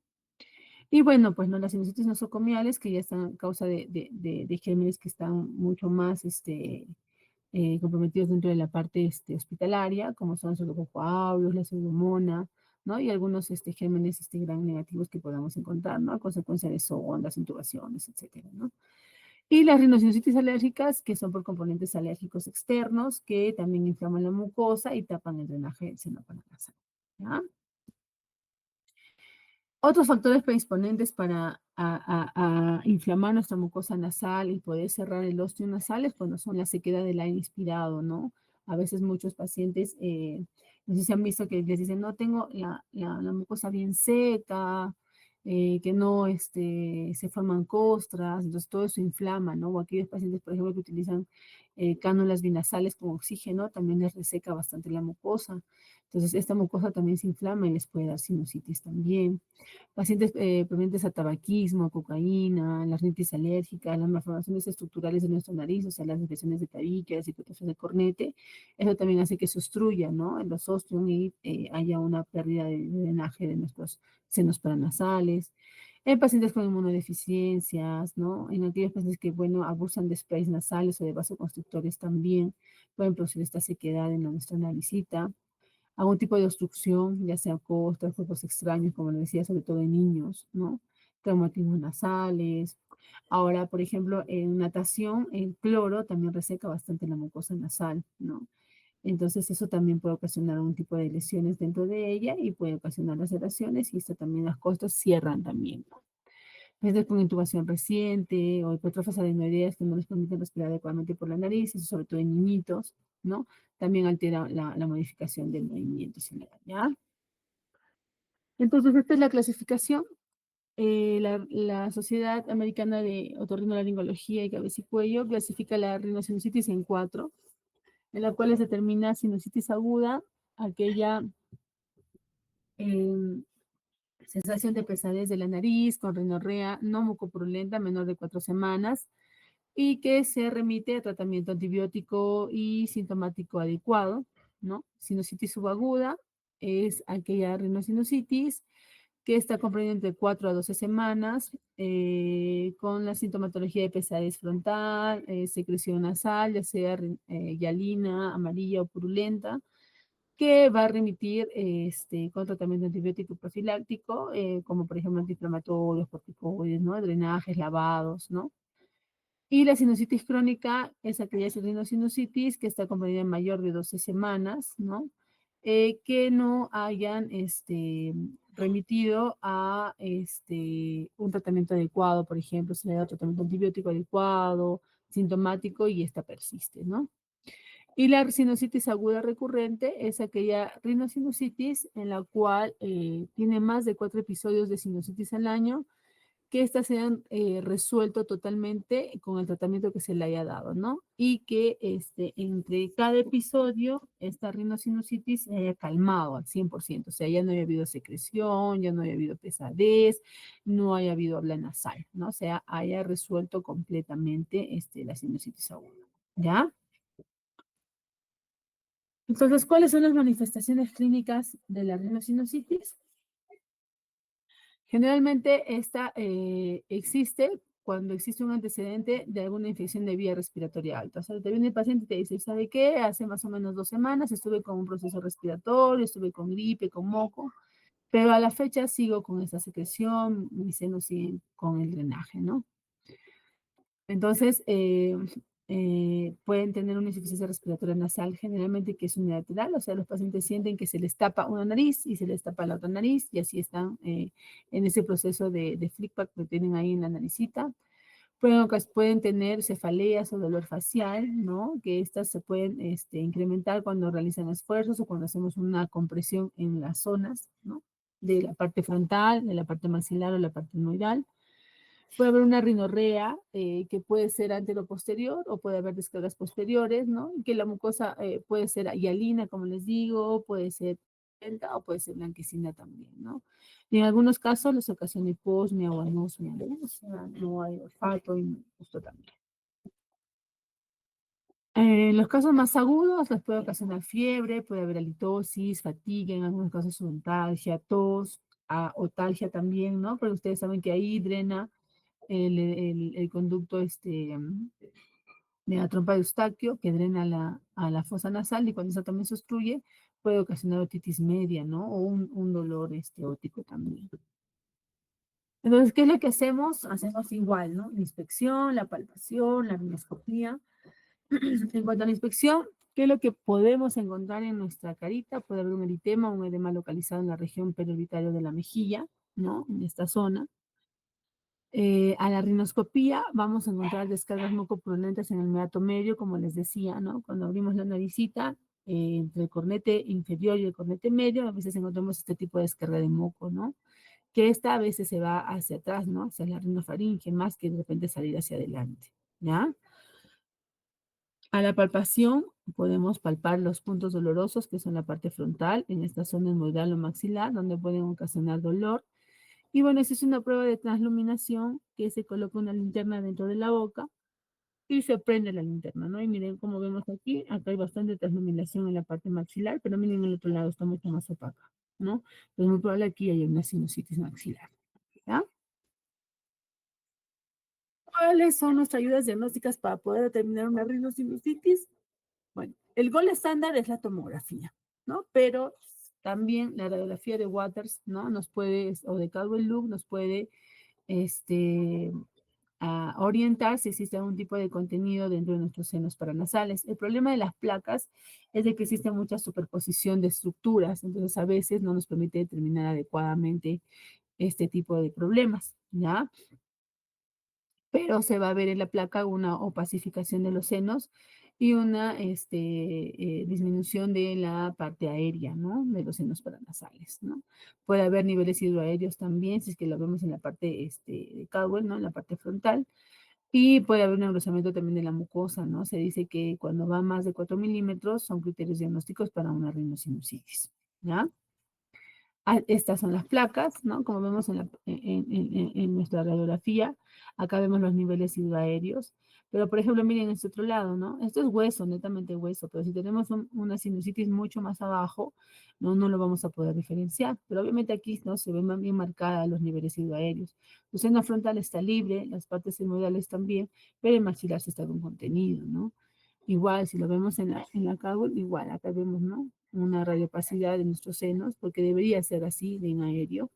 Y bueno, pues no, las sinusitis nosocomiales que ya están a causa de gérmenes que están mucho más comprometidos dentro de la parte hospitalaria, como son los Pseudococcus aureus, la Pseudomonas, ¿no? Y algunos gérmenes gran negativos que podamos encontrar, ¿no? A consecuencia de sondas, intubaciones, etcétera, ¿no? Y las rinosinusitis alérgicas, que son por componentes alérgicos externos, que también inflaman la mucosa y tapan el drenaje del seno paranasal, ¿ya? Otros factores predisponentes para a inflamar nuestra mucosa nasal y poder cerrar el ósteo nasal es cuando son la sequedad del aire inspirado, ¿no? A veces muchos pacientes, no sé si han visto que les dicen, no, tengo la mucosa bien seca, que no se forman costras, entonces todo eso inflama, ¿no? O aquellos pacientes, por ejemplo, que utilizan cánulas binasales con oxígeno, también les reseca bastante la mucosa. Entonces, esta mucosa también se inflama y les puede dar sinusitis también. Pacientes provenientes a tabaquismo, cocaína, la rinitis alérgica, las malformaciones estructurales de nuestra nariz, o sea, las infecciones de tabique, las hipertrofias de cornete, eso también hace que se obstruya, ¿no? El ostium y haya una pérdida de drenaje de nuestros senos paranasales. En pacientes con inmunodeficiencias, ¿no? En aquellos pacientes que, bueno, abusan de sprays nasales o de vasoconstrictores también pueden producir esta sequedad en nuestra naricita. Algún tipo de obstrucción, ya sea costras, cuerpos extraños, como le decía, sobre todo en niños, ¿no? Traumatismos nasales. Ahora, por ejemplo, en natación, el cloro también reseca bastante la mucosa nasal, ¿no? Entonces, eso también puede ocasionar algún tipo de lesiones dentro de ella y puede ocasionar laceraciones y esto también las costas cierran también, ¿no? Desde con intubación reciente o hipertrofias adenoideas que no les permiten respirar adecuadamente por la nariz, eso sobre todo en niñitos, ¿no? También altera la modificación del movimiento cerebral, ¿ya? Entonces, esta es la clasificación. La Sociedad Americana de Otorrinolaringología y Cabeza y Cuello clasifica la rinosinusitis en 4, en la cual se determina sinusitis aguda, aquella em, sensación de pesadez de la nariz con rinorrea no mucopurulenta menor de 4 semanas y que se remite a tratamiento antibiótico y sintomático adecuado, ¿no? Sinusitis subaguda es aquella rinosinusitis que está comprendida entre 4 a 12 semanas, con la sintomatología de pesadez frontal, secreción nasal, ya sea hialina, amarilla o purulenta, que va a remitir con tratamiento antibiótico profiláctico, como por ejemplo antiinflamatorios, corticoides, ¿no? Drenajes, lavados, ¿no? Y la sinusitis crónica es aquella sinusitis que está comprendida en mayor de 12 semanas, ¿no? Que no hayan remitido a un tratamiento adecuado, por ejemplo, se le da tratamiento antibiótico adecuado, sintomático y esta persiste, ¿no? Y la sinusitis aguda recurrente es aquella rinosinusitis en la cual tiene más de 4 episodios de sinusitis al año, que éstas sean resuelto totalmente con el tratamiento que se le haya dado, ¿no? Y que entre cada episodio esta rinosinusitis se haya calmado al 100%, o sea, ya no haya habido secreción, ya no haya habido pesadez, no haya habido habla nasal, ¿no? O sea, haya resuelto completamente la sinusitis aguda, ¿ya? Entonces, ¿cuáles son las manifestaciones clínicas de la rinosinusitis? Generalmente esta existe cuando existe un antecedente de alguna infección de vía respiratoria alta. O sea, te viene el paciente y te dice, ¿sabe qué? Hace más o menos 2 semanas estuve con un proceso respiratorio, estuve con gripe, con moco, pero a la fecha sigo con esta secreción, mis senos siguen con el drenaje, ¿no? Entonces, pueden tener una insuficiencia respiratoria nasal generalmente que es unilateral, o sea, los pacientes sienten que se les tapa una nariz y se les tapa la otra nariz y así están en ese proceso de flick-pack que tienen ahí en la naricita. Pueden tener cefaleas o dolor facial, ¿no? Que estas se pueden incrementar cuando realizan esfuerzos o cuando hacemos una compresión en las zonas, ¿no? De la parte frontal, de la parte maxilar o la parte etmoidal. Puede haber una rinorrea que puede ser anteroposterior o puede haber descargas posteriores, ¿no? Y que la mucosa puede ser hialina, como les digo, puede ser lenta o puede ser blanquecina también, ¿no? Y en algunos casos les ocasiona hiposmia o anosmia, ¿no? O sea, no hay olfato y gusto también. En los casos más agudos les puede ocasionar fiebre, puede haber halitosis, fatiga, en algunos casos odontalgia, tos, otalgia también, ¿no? Pero ustedes saben que ahí drena el conducto de la trompa de Eustaquio que drena a la fosa nasal y cuando esa también se obstruye puede ocasionar otitis media, ¿no? O un dolor ótico también. Entonces, ¿qué es lo que hacemos? Hacemos igual, ¿no? La inspección, la palpación, la rinoscopía. En cuanto a la inspección, ¿qué es lo que podemos encontrar en nuestra carita? Puede haber un edema localizado en la región periorbitaria de la mejilla, ¿no? En esta zona. A la rinoscopía vamos a encontrar descargas mucopurulentas en el meato medio, como les decía, ¿no? Cuando abrimos la naricita, entre el cornete inferior y el cornete medio, a veces encontramos este tipo de descarga de moco, ¿no? Que esta a veces se va hacia atrás, ¿no? Hacia la rinofaringe, más que de repente salir hacia adelante, ¿ya? A la palpación podemos palpar los puntos dolorosos, que son la parte frontal, en esta zona esmoidal o maxilar, donde pueden ocasionar dolor. Y bueno, esa es una prueba de transluminación que se coloca una linterna dentro de la boca y se prende la linterna, ¿no? Y miren cómo vemos aquí, acá hay bastante transluminación en la parte maxilar, pero miren el otro lado está mucho más opaca, ¿no? Es muy probable aquí haya una sinusitis maxilar, ¿ya? ¿Cuáles son nuestras ayudas diagnósticas para poder determinar una rinosinusitis? Bueno, el gol estándar es la tomografía, ¿no? Pero también la radiografía de Waters, ¿no? Nos puede, o de Caldwell-Loop, nos puede, este, orientar si existe algún tipo de contenido dentro de nuestros senos paranasales. El problema de las placas es de que existe mucha superposición de estructuras, entonces a veces no nos permite determinar adecuadamente este tipo de problemas, ¿ya? Pero se va a ver en la placa una opacificación de los senos y una disminución de la parte aérea, ¿no? De los senos paranasales, ¿no? Puede haber niveles hidroaéreos también, si es que lo vemos en la parte de Cowell, ¿no? En la parte frontal. Y puede haber un engrosamiento también de la mucosa, ¿no? Se dice que cuando va más de 4 milímetros son criterios diagnósticos para una rinosinusitis, ¿ya? Estas son las placas, ¿no? Como vemos en nuestra radiografía, acá vemos los niveles hidroaéreos, pero por ejemplo, miren este otro lado, ¿no? Esto es hueso, netamente hueso, pero si tenemos una sinusitis mucho más abajo, no lo vamos a poder diferenciar, pero obviamente aquí, ¿no? Se ven bien marcadas los niveles hidroaéreos. El seno frontal está libre, las partes hemorroidales también, pero el maxilar sí está con contenido, ¿no? Igual, si lo vemos en la cábula, igual, acá vemos, ¿no? Una radiopacidad de nuestros senos, porque debería ser así, de en aéreo.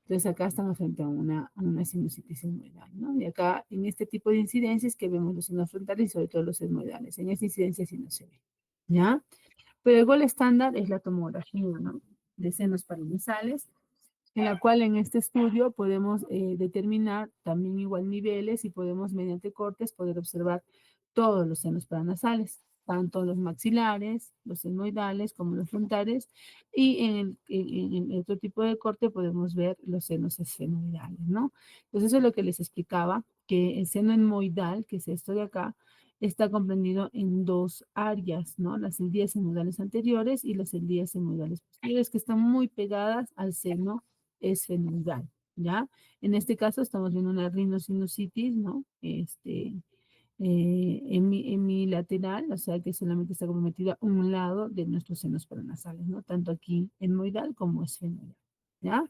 Entonces acá estamos frente a una sinusitis esmoidal, ¿no? Y acá, en este tipo de incidencias que vemos los senos frontales y sobre todo los esmoidales. En esta incidencia sí no se ve, ¿ya? Pero el gol estándar es la tomografía, ¿no? De senos paranasales, en la cual en este estudio podemos determinar también igual niveles y podemos mediante cortes poder observar todos los senos paranasales, tanto los maxilares, los etmoidales como los frontales, y en otro tipo de corte podemos ver los senos esfenoidales, ¿no? Entonces eso es lo que les explicaba, que el seno etmoidal, que es esto de acá, está comprendido en dos áreas, ¿no? Las eldías etmoidales anteriores y las eldías etmoidales posteriores, que están muy pegadas al seno esfenoidal, ¿ya? En este caso estamos viendo una rinosinusitis, ¿no? En mi lateral, o sea que solamente está comprometida un lado de nuestros senos paranasales, ¿no? Tanto aquí etmoidal como esfenoidal, ¿ya?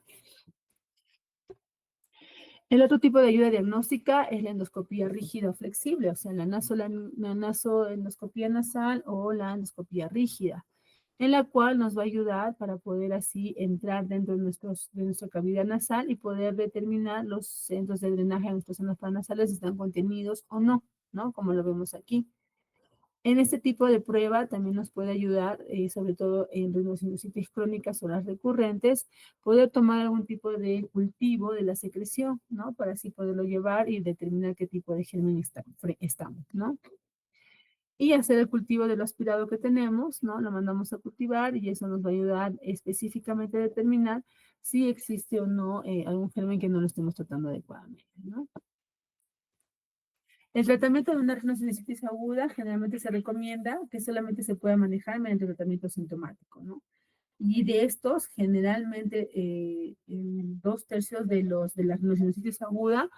El otro tipo de ayuda diagnóstica es la endoscopía rígida o flexible, o sea, la nasoendoscopía nasal o la endoscopía rígida, en la cual nos va a ayudar para poder así entrar dentro de nuestra cavidad nasal y poder determinar los centros de drenaje de nuestros senos paranasales si están contenidos o no, ¿no? Como lo vemos aquí. En este tipo de prueba también nos puede ayudar, sobre todo en rinosinusitis crónicas o las recurrentes, poder tomar algún tipo de cultivo de la secreción, ¿no? Para así poderlo llevar y determinar qué tipo de germen estamos, ¿no? Y hacer el cultivo del aspirado que tenemos, ¿no? Lo mandamos a cultivar y eso nos va a ayudar específicamente a determinar si existe o no algún germen que no lo estemos tratando adecuadamente, ¿no? El tratamiento de una rinosinusitis aguda generalmente se recomienda que solamente se pueda manejar mediante tratamiento sintomático, ¿no? Y de estos, generalmente, en 2/3 de la rinosinusitis aguda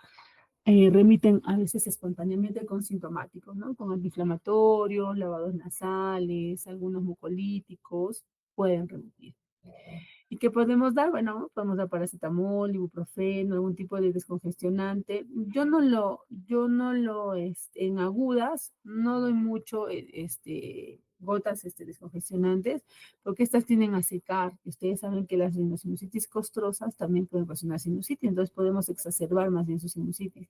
remiten a veces espontáneamente con sintomáticos, ¿no? Con antiinflamatorios, lavados nasales, algunos mucolíticos, pueden remitir. ¿Y qué podemos dar? Bueno, podemos dar paracetamol, ibuprofeno, algún tipo de descongestionante. En agudas, no doy mucho, gotas, descongestionantes, porque estas tienden a secar. Ustedes saben que las sinusitis costrosas también pueden ocasionar sinusitis, entonces podemos exacerbar más bien su sinusitis.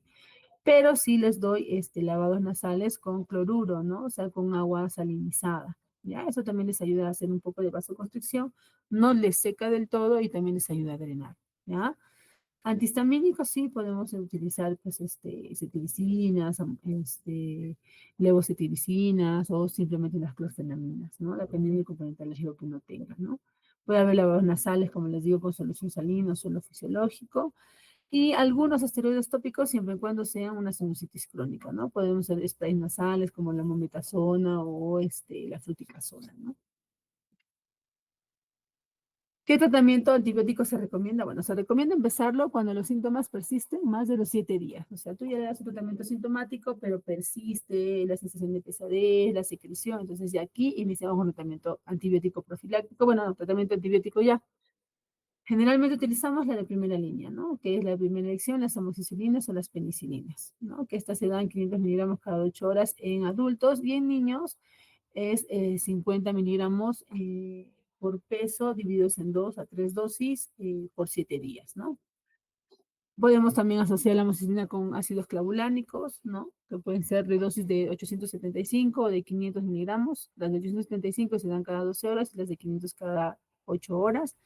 Pero sí les doy, lavados nasales con cloruro, ¿no? O sea, con agua salinizada. ¿Ya? Eso también les ayuda a hacer un poco de vasoconstricción, no les seca del todo y también les ayuda a drenar, ¿ya? Antihistamínicos sí podemos utilizar, pues, cetiricinas, levocetiricinas o simplemente las clorfenaminas, ¿no? Dependiendo del componente alérgico que uno tenga, ¿no? Puede haber lavados nasales, como les digo, con solución salina o suelo fisiológico. Y algunos esteroides tópicos siempre y cuando sean una sinusitis crónica, ¿no? Podemos ser sprays nasales como la mometasona o la fluticasona, ¿no? ¿Qué tratamiento antibiótico se recomienda? Bueno, se recomienda empezarlo cuando los síntomas persisten más de los 7 días. O sea, tú ya le das un tratamiento sintomático, pero persiste la sensación de pesadez, la secreción. Entonces, ya aquí iniciamos un tratamiento antibiótico profiláctico. Bueno, no, tratamiento antibiótico ya. Generalmente utilizamos la de primera línea, ¿no? Que es la de primera elección, las amoxicilinas o las penicilinas, ¿no? Que estas se dan 500 miligramos cada 8 horas en adultos y en niños es 50 miligramos por peso divididos en 2 a 3 dosis por 7 días, ¿no? Podemos también asociar la amoxicilina con ácidos clavulánicos, ¿no? Que pueden ser de dosis de 875 o de 500 miligramos. Las de 875 se dan cada 12 horas y las de 500 cada 8 horas.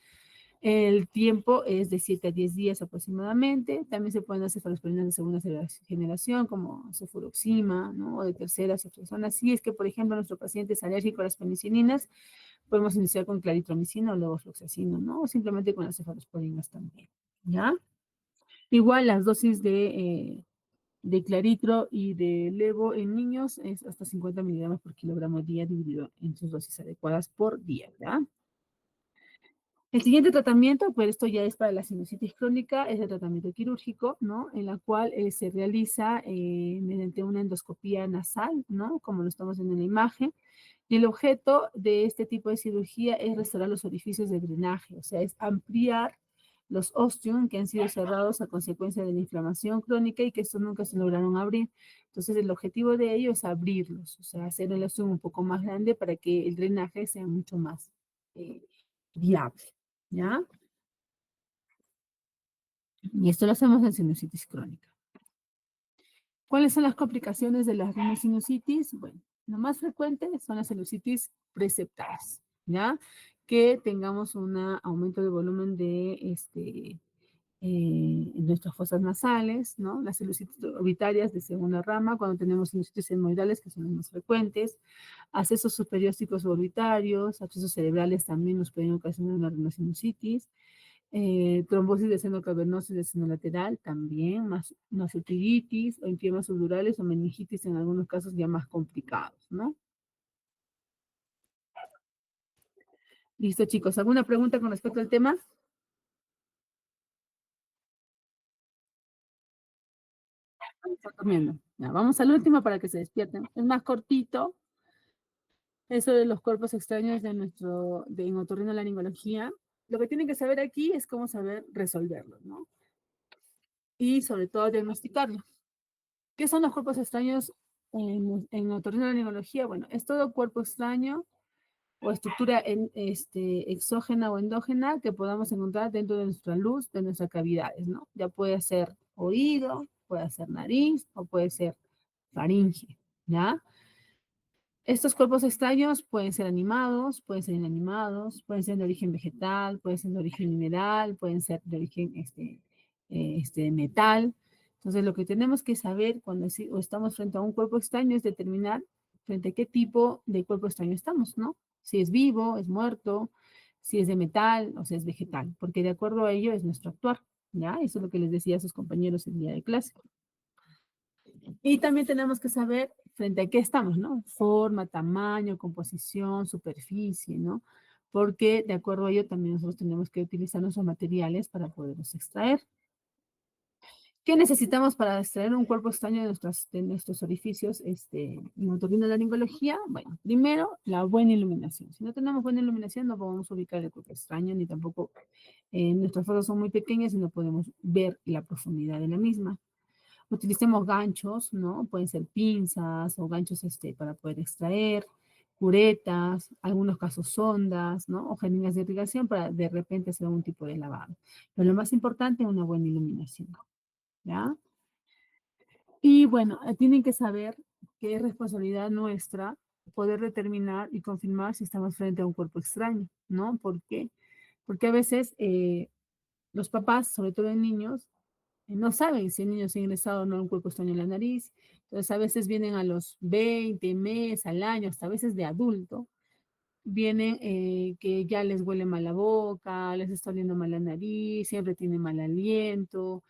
El tiempo es de 7 a 10 días aproximadamente. También se pueden hacer cefalosporinas de segunda generación, como cefuroxima, ¿no? O de tercera, ceftriaxona. Si es que, por ejemplo, nuestro paciente es alérgico a las penicilinas, podemos iniciar con claritromicina o levofloxacino, ¿no? O simplemente con las cefalosporinas también, ¿ya? Igual las dosis de claritro y de levo en niños es hasta 50 miligramos por kilogramo día dividido en sus dosis adecuadas por día, ¿ya? El siguiente tratamiento, pues esto ya es para la sinusitis crónica, es el tratamiento quirúrgico, ¿no? En la cual se realiza mediante una endoscopía nasal, ¿no? Como lo estamos viendo en la imagen. Y el objeto de este tipo de cirugía es restaurar los orificios de drenaje, o sea, es ampliar los ostium que han sido cerrados a consecuencia de la inflamación crónica y que estos nunca se lograron abrir. Entonces, el objetivo de ello es abrirlos, o sea, hacer el ostium un poco más grande para que el drenaje sea mucho más eh, viable, ¿ya? Y esto lo hacemos en sinusitis crónica. ¿Cuáles son las complicaciones de la rhinosinusitis? Bueno, lo más frecuente son las sinusitis preceptales, ¿ya? Que tengamos un aumento de volumen de en nuestras fosas nasales, ¿no? Las sinusitis orbitarias de segunda rama, cuando tenemos sinusitis etmoidales, que son las más frecuentes, accesos subperiósticos orbitarios, accesos cerebrales también nos pueden ocasionar una rhinosinusitis, trombosis de seno cavernoso y de seno lateral también, más masutitis o infiemas subdurales o meningitis en algunos casos ya más complicados, ¿no? Listo, chicos. ¿Alguna pregunta con respecto al tema? Está comiendo. Ya, vamos al último para que se despierten. Es más cortito. Eso de los cuerpos extraños de en otorrinolaringología. Lo que tienen que saber aquí es cómo saber resolverlo, ¿no? Y sobre todo diagnosticarlo. ¿Qué son los cuerpos extraños en otorrinolaringología? Bueno, es todo cuerpo extraño o estructura exógena o endógena que podamos encontrar dentro de nuestra luz, de nuestras cavidades, ¿no? Ya puede ser oído, puede ser nariz o puede ser faringe, ¿ya? Estos cuerpos extraños pueden ser animados, pueden ser inanimados, pueden ser de origen vegetal, pueden ser de origen mineral, pueden ser de origen metal. Entonces, lo que tenemos que saber cuando estamos frente a un cuerpo extraño es determinar frente a qué tipo de cuerpo extraño estamos, ¿no? Si es vivo, es muerto, si es de metal o si es vegetal, porque de acuerdo a ello es nuestro actuar, ¿ya? Eso es lo que les decía a sus compañeros el día de clase. Y también tenemos que saber frente a qué estamos, ¿no? Forma, tamaño, composición, superficie, ¿no? Porque de acuerdo a ello también nosotros tenemos que utilizar nuestros materiales para poderlos extraer. ¿Qué necesitamos para extraer un cuerpo extraño de nuestros orificios en otorrinolaringología? Bueno, primero, la buena iluminación. Si no tenemos buena iluminación, no podemos ubicar el cuerpo extraño, ni tampoco nuestras fotos son muy pequeñas y no podemos ver la profundidad de la misma. Utilicemos ganchos, ¿no? Pueden ser pinzas o ganchos para poder extraer, curetas, algunos casos sondas, ¿no? O jeringas de irrigación para de repente hacer algún tipo de lavado. Pero lo más importante es una buena iluminación, ¿ya? Y bueno, tienen que saber que es responsabilidad nuestra poder determinar y confirmar si estamos frente a un cuerpo extraño, ¿no? ¿Por qué? Porque a veces los papás, sobre todo en niños, no saben si el niño se ha ingresado o no un cuerpo extraño en la nariz. Entonces, a veces vienen a los 20 meses, al año, hasta a veces de adulto, vienen que ya les huele mal la boca, les está oliendo mal la nariz, siempre tienen mal aliento,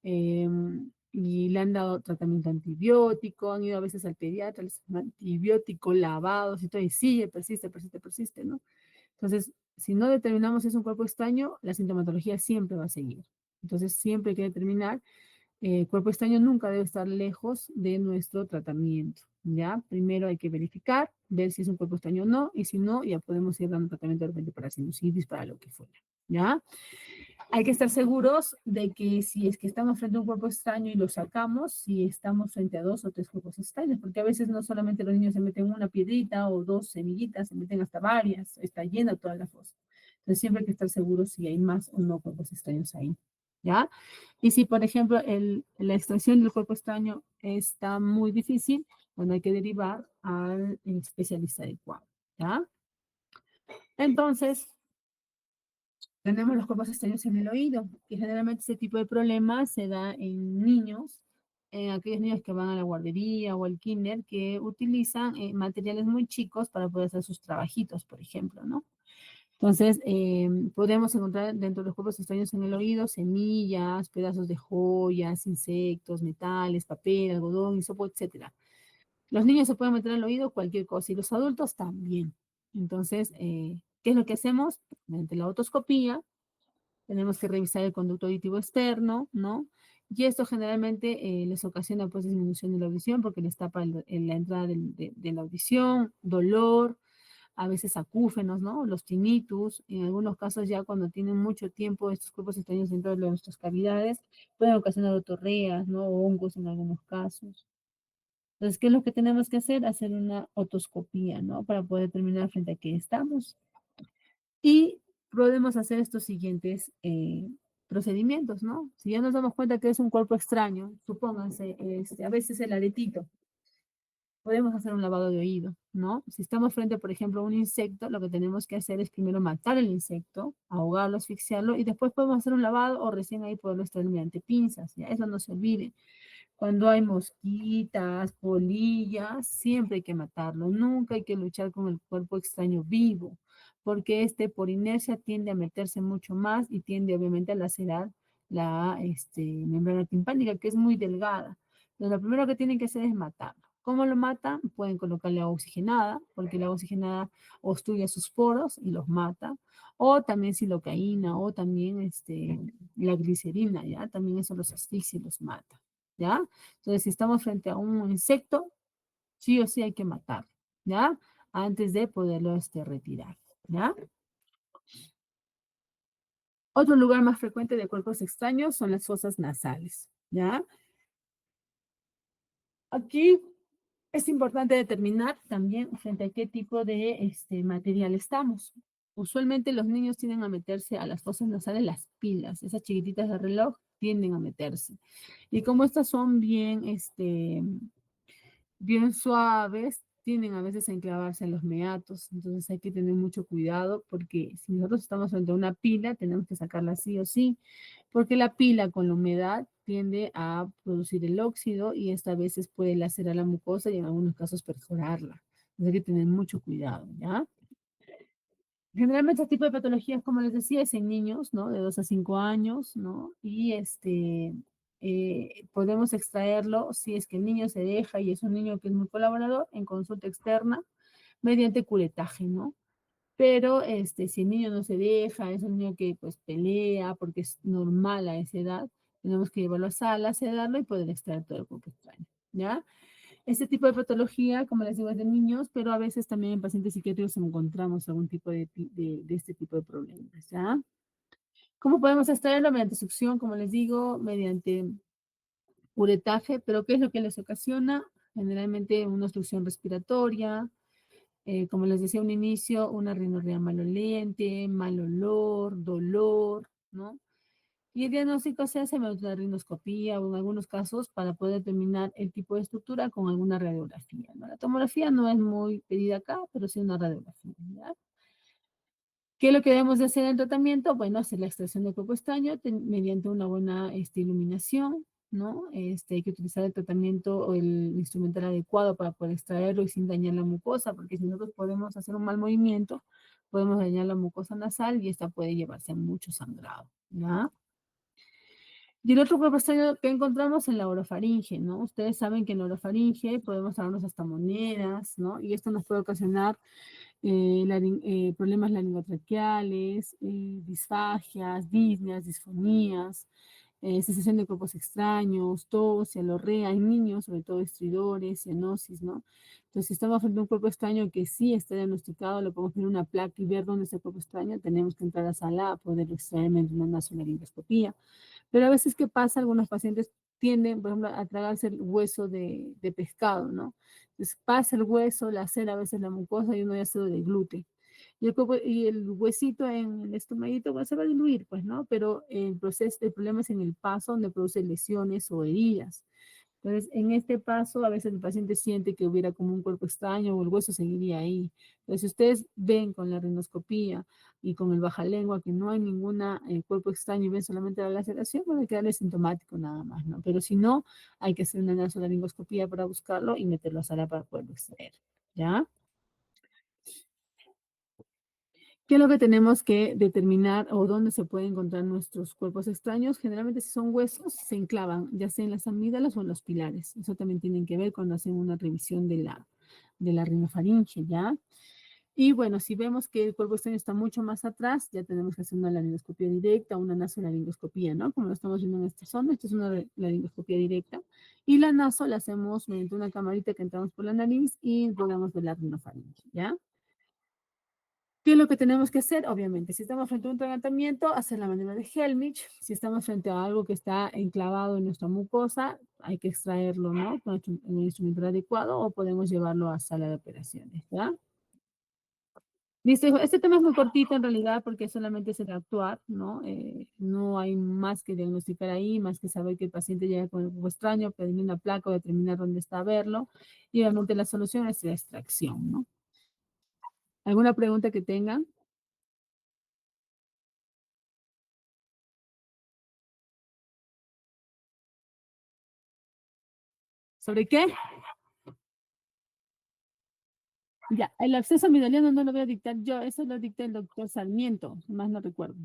y le han dado tratamiento antibiótico, han ido a veces al pediatra, les dan antibiótico, lavados y todo, y sigue, persiste, persiste, persiste, ¿no? Entonces, si no determinamos si es un cuerpo extraño, la sintomatología siempre va a seguir. Entonces, siempre hay que determinar, el cuerpo extraño nunca debe estar lejos de nuestro tratamiento, ¿ya? Primero hay que verificar, ver si es un cuerpo extraño o no, y si no, ya podemos ir dando tratamiento de repente para sinusitis, para lo que fuera, ¿ya? Hay que estar seguros de que si es que estamos frente a un cuerpo extraño y lo sacamos, si estamos frente a dos o tres cuerpos extraños, porque a veces no solamente los niños se meten una piedrita o dos semillitas, se meten hasta varias, está llena toda la fosa. Entonces siempre hay que estar seguros si hay más o no cuerpos extraños ahí, ¿ya? Y si, por ejemplo, la extracción del cuerpo extraño está muy difícil, bueno, hay que derivar al especialista adecuado, ¿ya? Entonces, tenemos los cuerpos extraños en el oído, que generalmente ese tipo de problema se da en niños, en aquellos niños que van a la guardería o al kinder, que utilizan materiales muy chicos para poder hacer sus trabajitos, por ejemplo, ¿no? Entonces, podemos encontrar dentro de los cuerpos extraños en el oído semillas, pedazos de joyas, insectos, metales, papel, algodón, hisopo, etcétera. Los niños se pueden meter al oído cualquier cosa y los adultos también. Entonces, ¿qué es lo que hacemos? Mediante la otoscopía, tenemos que revisar el conducto auditivo externo, ¿no? Y esto generalmente les ocasiona pues disminución de la audición porque les tapa la entrada de la audición, dolor, a veces acúfenos, ¿no? Los tinnitus, en algunos casos ya cuando tienen mucho tiempo estos cuerpos extraños dentro de nuestras cavidades, pueden ocasionar otorreas, ¿no? O hongos en algunos casos. Entonces, ¿qué es lo que tenemos que hacer? Hacer una otoscopía, ¿no? Para poder determinar frente a qué estamos. Y podemos hacer estos siguientes procedimientos, ¿no? Si ya nos damos cuenta que es un cuerpo extraño, supónganse, a veces el aretito, podemos hacer un lavado de oído, ¿no? Si estamos frente, por ejemplo, a un insecto, lo que tenemos que hacer es primero matar el insecto, ahogarlo, asfixiarlo, y después podemos hacer un lavado o recién ahí poderlo extraer mediante pinzas, ¿ya? Eso no se olvide. Cuando hay mosquitas, polillas, siempre hay que matarlo. Nunca hay que luchar con el cuerpo extraño vivo, porque este por inercia tiende a meterse mucho más y tiende obviamente a lacerar la membrana timpánica, que es muy delgada. Entonces, lo primero que tienen que hacer es matarlo. ¿Cómo lo matan? Pueden colocarle agua oxigenada, porque la agua oxigenada obstruye sus poros y los mata. O también silocaína, o también la glicerina, ¿ya? También eso los asfixia y los mata. ¿Ya? Entonces, si estamos frente a un insecto, sí o sí hay que matarlo, ¿ya? Antes de poderlo retirar, ¿ya? Otro lugar más frecuente de cuerpos extraños son las fosas nasales, ¿ya? Aquí es importante determinar también frente a qué tipo de material estamos. Usualmente los niños tienden a meterse a las fosas nasales las pilas, esas chiquititas de reloj tienden a meterse. Y como estas son bien suaves, tienden a veces a enclavarse en los meatos, entonces hay que tener mucho cuidado porque si nosotros estamos frente a una pila, tenemos que sacarla sí o sí, porque la pila con la humedad tiende a producir el óxido y esta a veces puede lacerar la mucosa y en algunos casos perforarla. Entonces hay que tener mucho cuidado, ¿ya? Generalmente este tipo de patologías, como les decía, es en niños, ¿no? De 2 a 5 años, ¿no? Y podemos extraerlo si es que el niño se deja y es un niño que es muy colaborador en consulta externa mediante curetaje, ¿no? Pero si el niño no se deja, es un niño que pues pelea porque es normal a esa edad, tenemos que llevarlo a sala, sedarlo y poder extraer todo el cuerpo extraño, ¿ya? Este tipo de patología, como les digo, es de niños, pero a veces también en pacientes psiquiátricos encontramos algún tipo de este tipo de problemas, ¿ya? ¿Cómo podemos extraerlo? Mediante succión, como les digo, mediante curetaje, pero ¿qué es lo que les ocasiona? Generalmente una obstrucción respiratoria, como les decía a un inicio, una rinorrea maloliente, mal olor, dolor, ¿no? Y el diagnóstico se hace mediante una rinoscopía o en algunos casos para poder determinar el tipo de estructura con alguna radiografía, ¿no? La tomografía no es muy pedida acá, pero sí una radiografía, ¿ya? ¿Qué es lo que debemos de hacer en el tratamiento? Bueno, hacer la extracción del cuerpo extraño mediante una buena iluminación, ¿no? Hay que utilizar el tratamiento o el instrumental adecuado para poder extraerlo y sin dañar la mucosa, porque si nosotros podemos hacer un mal movimiento, podemos dañar la mucosa nasal y esta puede llevarse a mucho sangrado, ¿ya? Y el otro cuerpo extraño que encontramos en la orofaringe, ¿no? Ustedes saben que en la orofaringe podemos darnos hasta monedas, ¿no? Y esto nos puede ocasionar problemas laringotraqueales, disfagias, disneas, disfonías, sensación de cuerpos extraños, tos, cialorrea en niños, sobre todo estridores, cianosis, ¿no? Entonces, si estamos frente a un cuerpo extraño que sí está diagnosticado, le podemos poner una placa y ver dónde está el cuerpo extraño, tenemos que entrar a la sala a poder extraer mediante una nasolaringoscopía. Pero a veces, ¿qué pasa? Algunos pacientes tienden, por ejemplo, a tragarse el hueso de pescado, ¿no? Entonces pasa el hueso, la cera, a veces la mucosa y uno ya se lo deglute. Y el huesito en el estomaguito pues, se va a diluir, pues, ¿no? Pero el proceso, el problema es en el paso donde produce lesiones o heridas. Entonces, en este paso, a veces el paciente siente que hubiera como un cuerpo extraño o el hueso seguiría ahí. Entonces, si ustedes ven con la rinoscopía y con el baja lengua que no hay ninguna cuerpo extraño y ven solamente la laceración, puede quedarle sintomático nada más, ¿no? Pero si no, hay que hacer una nasolaringoscopía para buscarlo y meterlo a sala para poderlo extraer, ¿ya? ¿Qué es lo que tenemos que determinar o dónde se pueden encontrar nuestros cuerpos extraños? Generalmente si son huesos, se enclavan, ya sea en las amígdalas o en los pilares. Eso también tienen que ver cuando hacen una revisión de la rinofaringe, ¿ya? Y bueno, si vemos que el cuerpo extraño está mucho más atrás, ya tenemos que hacer una laringoscopia directa, una nasolaringoscopía, ¿no? Como lo estamos viendo en esta zona, esto es una laringoscopia directa. Y la naso la hacemos mediante una camarita que entramos por la nariz y podemos ver la rinofaringe, ¿ya? ¿Qué es lo que tenemos que hacer? Obviamente, si estamos frente a un tratamiento, hacer la maniobra de Helmich. Si estamos frente a algo que está enclavado en nuestra mucosa, hay que extraerlo, ¿no? Con un instrumento adecuado o podemos llevarlo a sala de operaciones, ¿ya? Listo, hijo. Este tema es muy cortito en realidad porque solamente es el actuar, ¿no? No hay más que diagnosticar ahí, más que saber que el paciente llega con algo extraño, pedir una placa o determinar dónde está, verlo. Y obviamente la solución es la extracción, ¿no? ¿Alguna pregunta que tengan? ¿Sobre qué? Ya, el absceso amigdaliano no lo voy a dictar yo, eso lo dicta el doctor Sarmiento, más no recuerdo.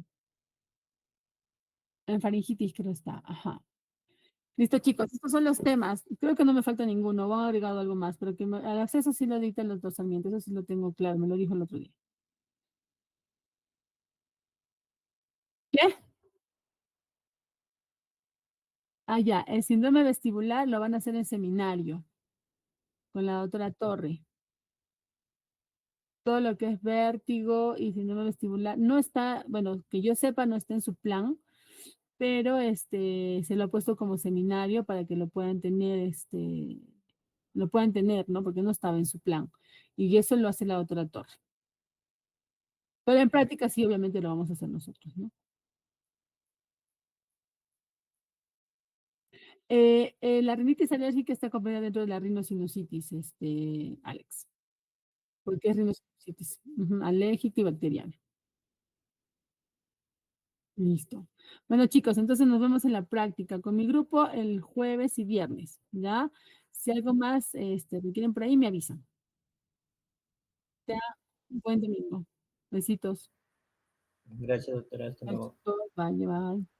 En faringitis creo está, ajá. Listo, chicos, estos son los temas. Creo que no me falta ninguno, van a agregar algo más, pero el acceso sí lo dicta el doctor Sarmiento, eso sí lo tengo claro, me lo dijo el otro día. ¿Qué? Ah, ya, el síndrome vestibular lo van a hacer en seminario con la doctora Torre. Todo lo que es vértigo y síndrome vestibular no está, bueno, que yo sepa, no está en su plan, pero se lo ha puesto como seminario para que lo puedan tener, ¿no? Porque no estaba en su plan. Y eso lo hace la doctora Torre. Pero en práctica sí, obviamente lo vamos a hacer nosotros, ¿no? La rinitis alérgica está acompañada dentro de la rinosinusitis, Alex, porque es rinosinusitis, ujú, alérgica y bacteriana. Listo. Bueno, chicos, entonces nos vemos en la práctica con mi grupo el jueves y viernes, ¿ya? Si algo más, requieren por ahí, me avisan. Ya, buen domingo. Besitos. Gracias, doctora. Hasta luego. Bye, bye.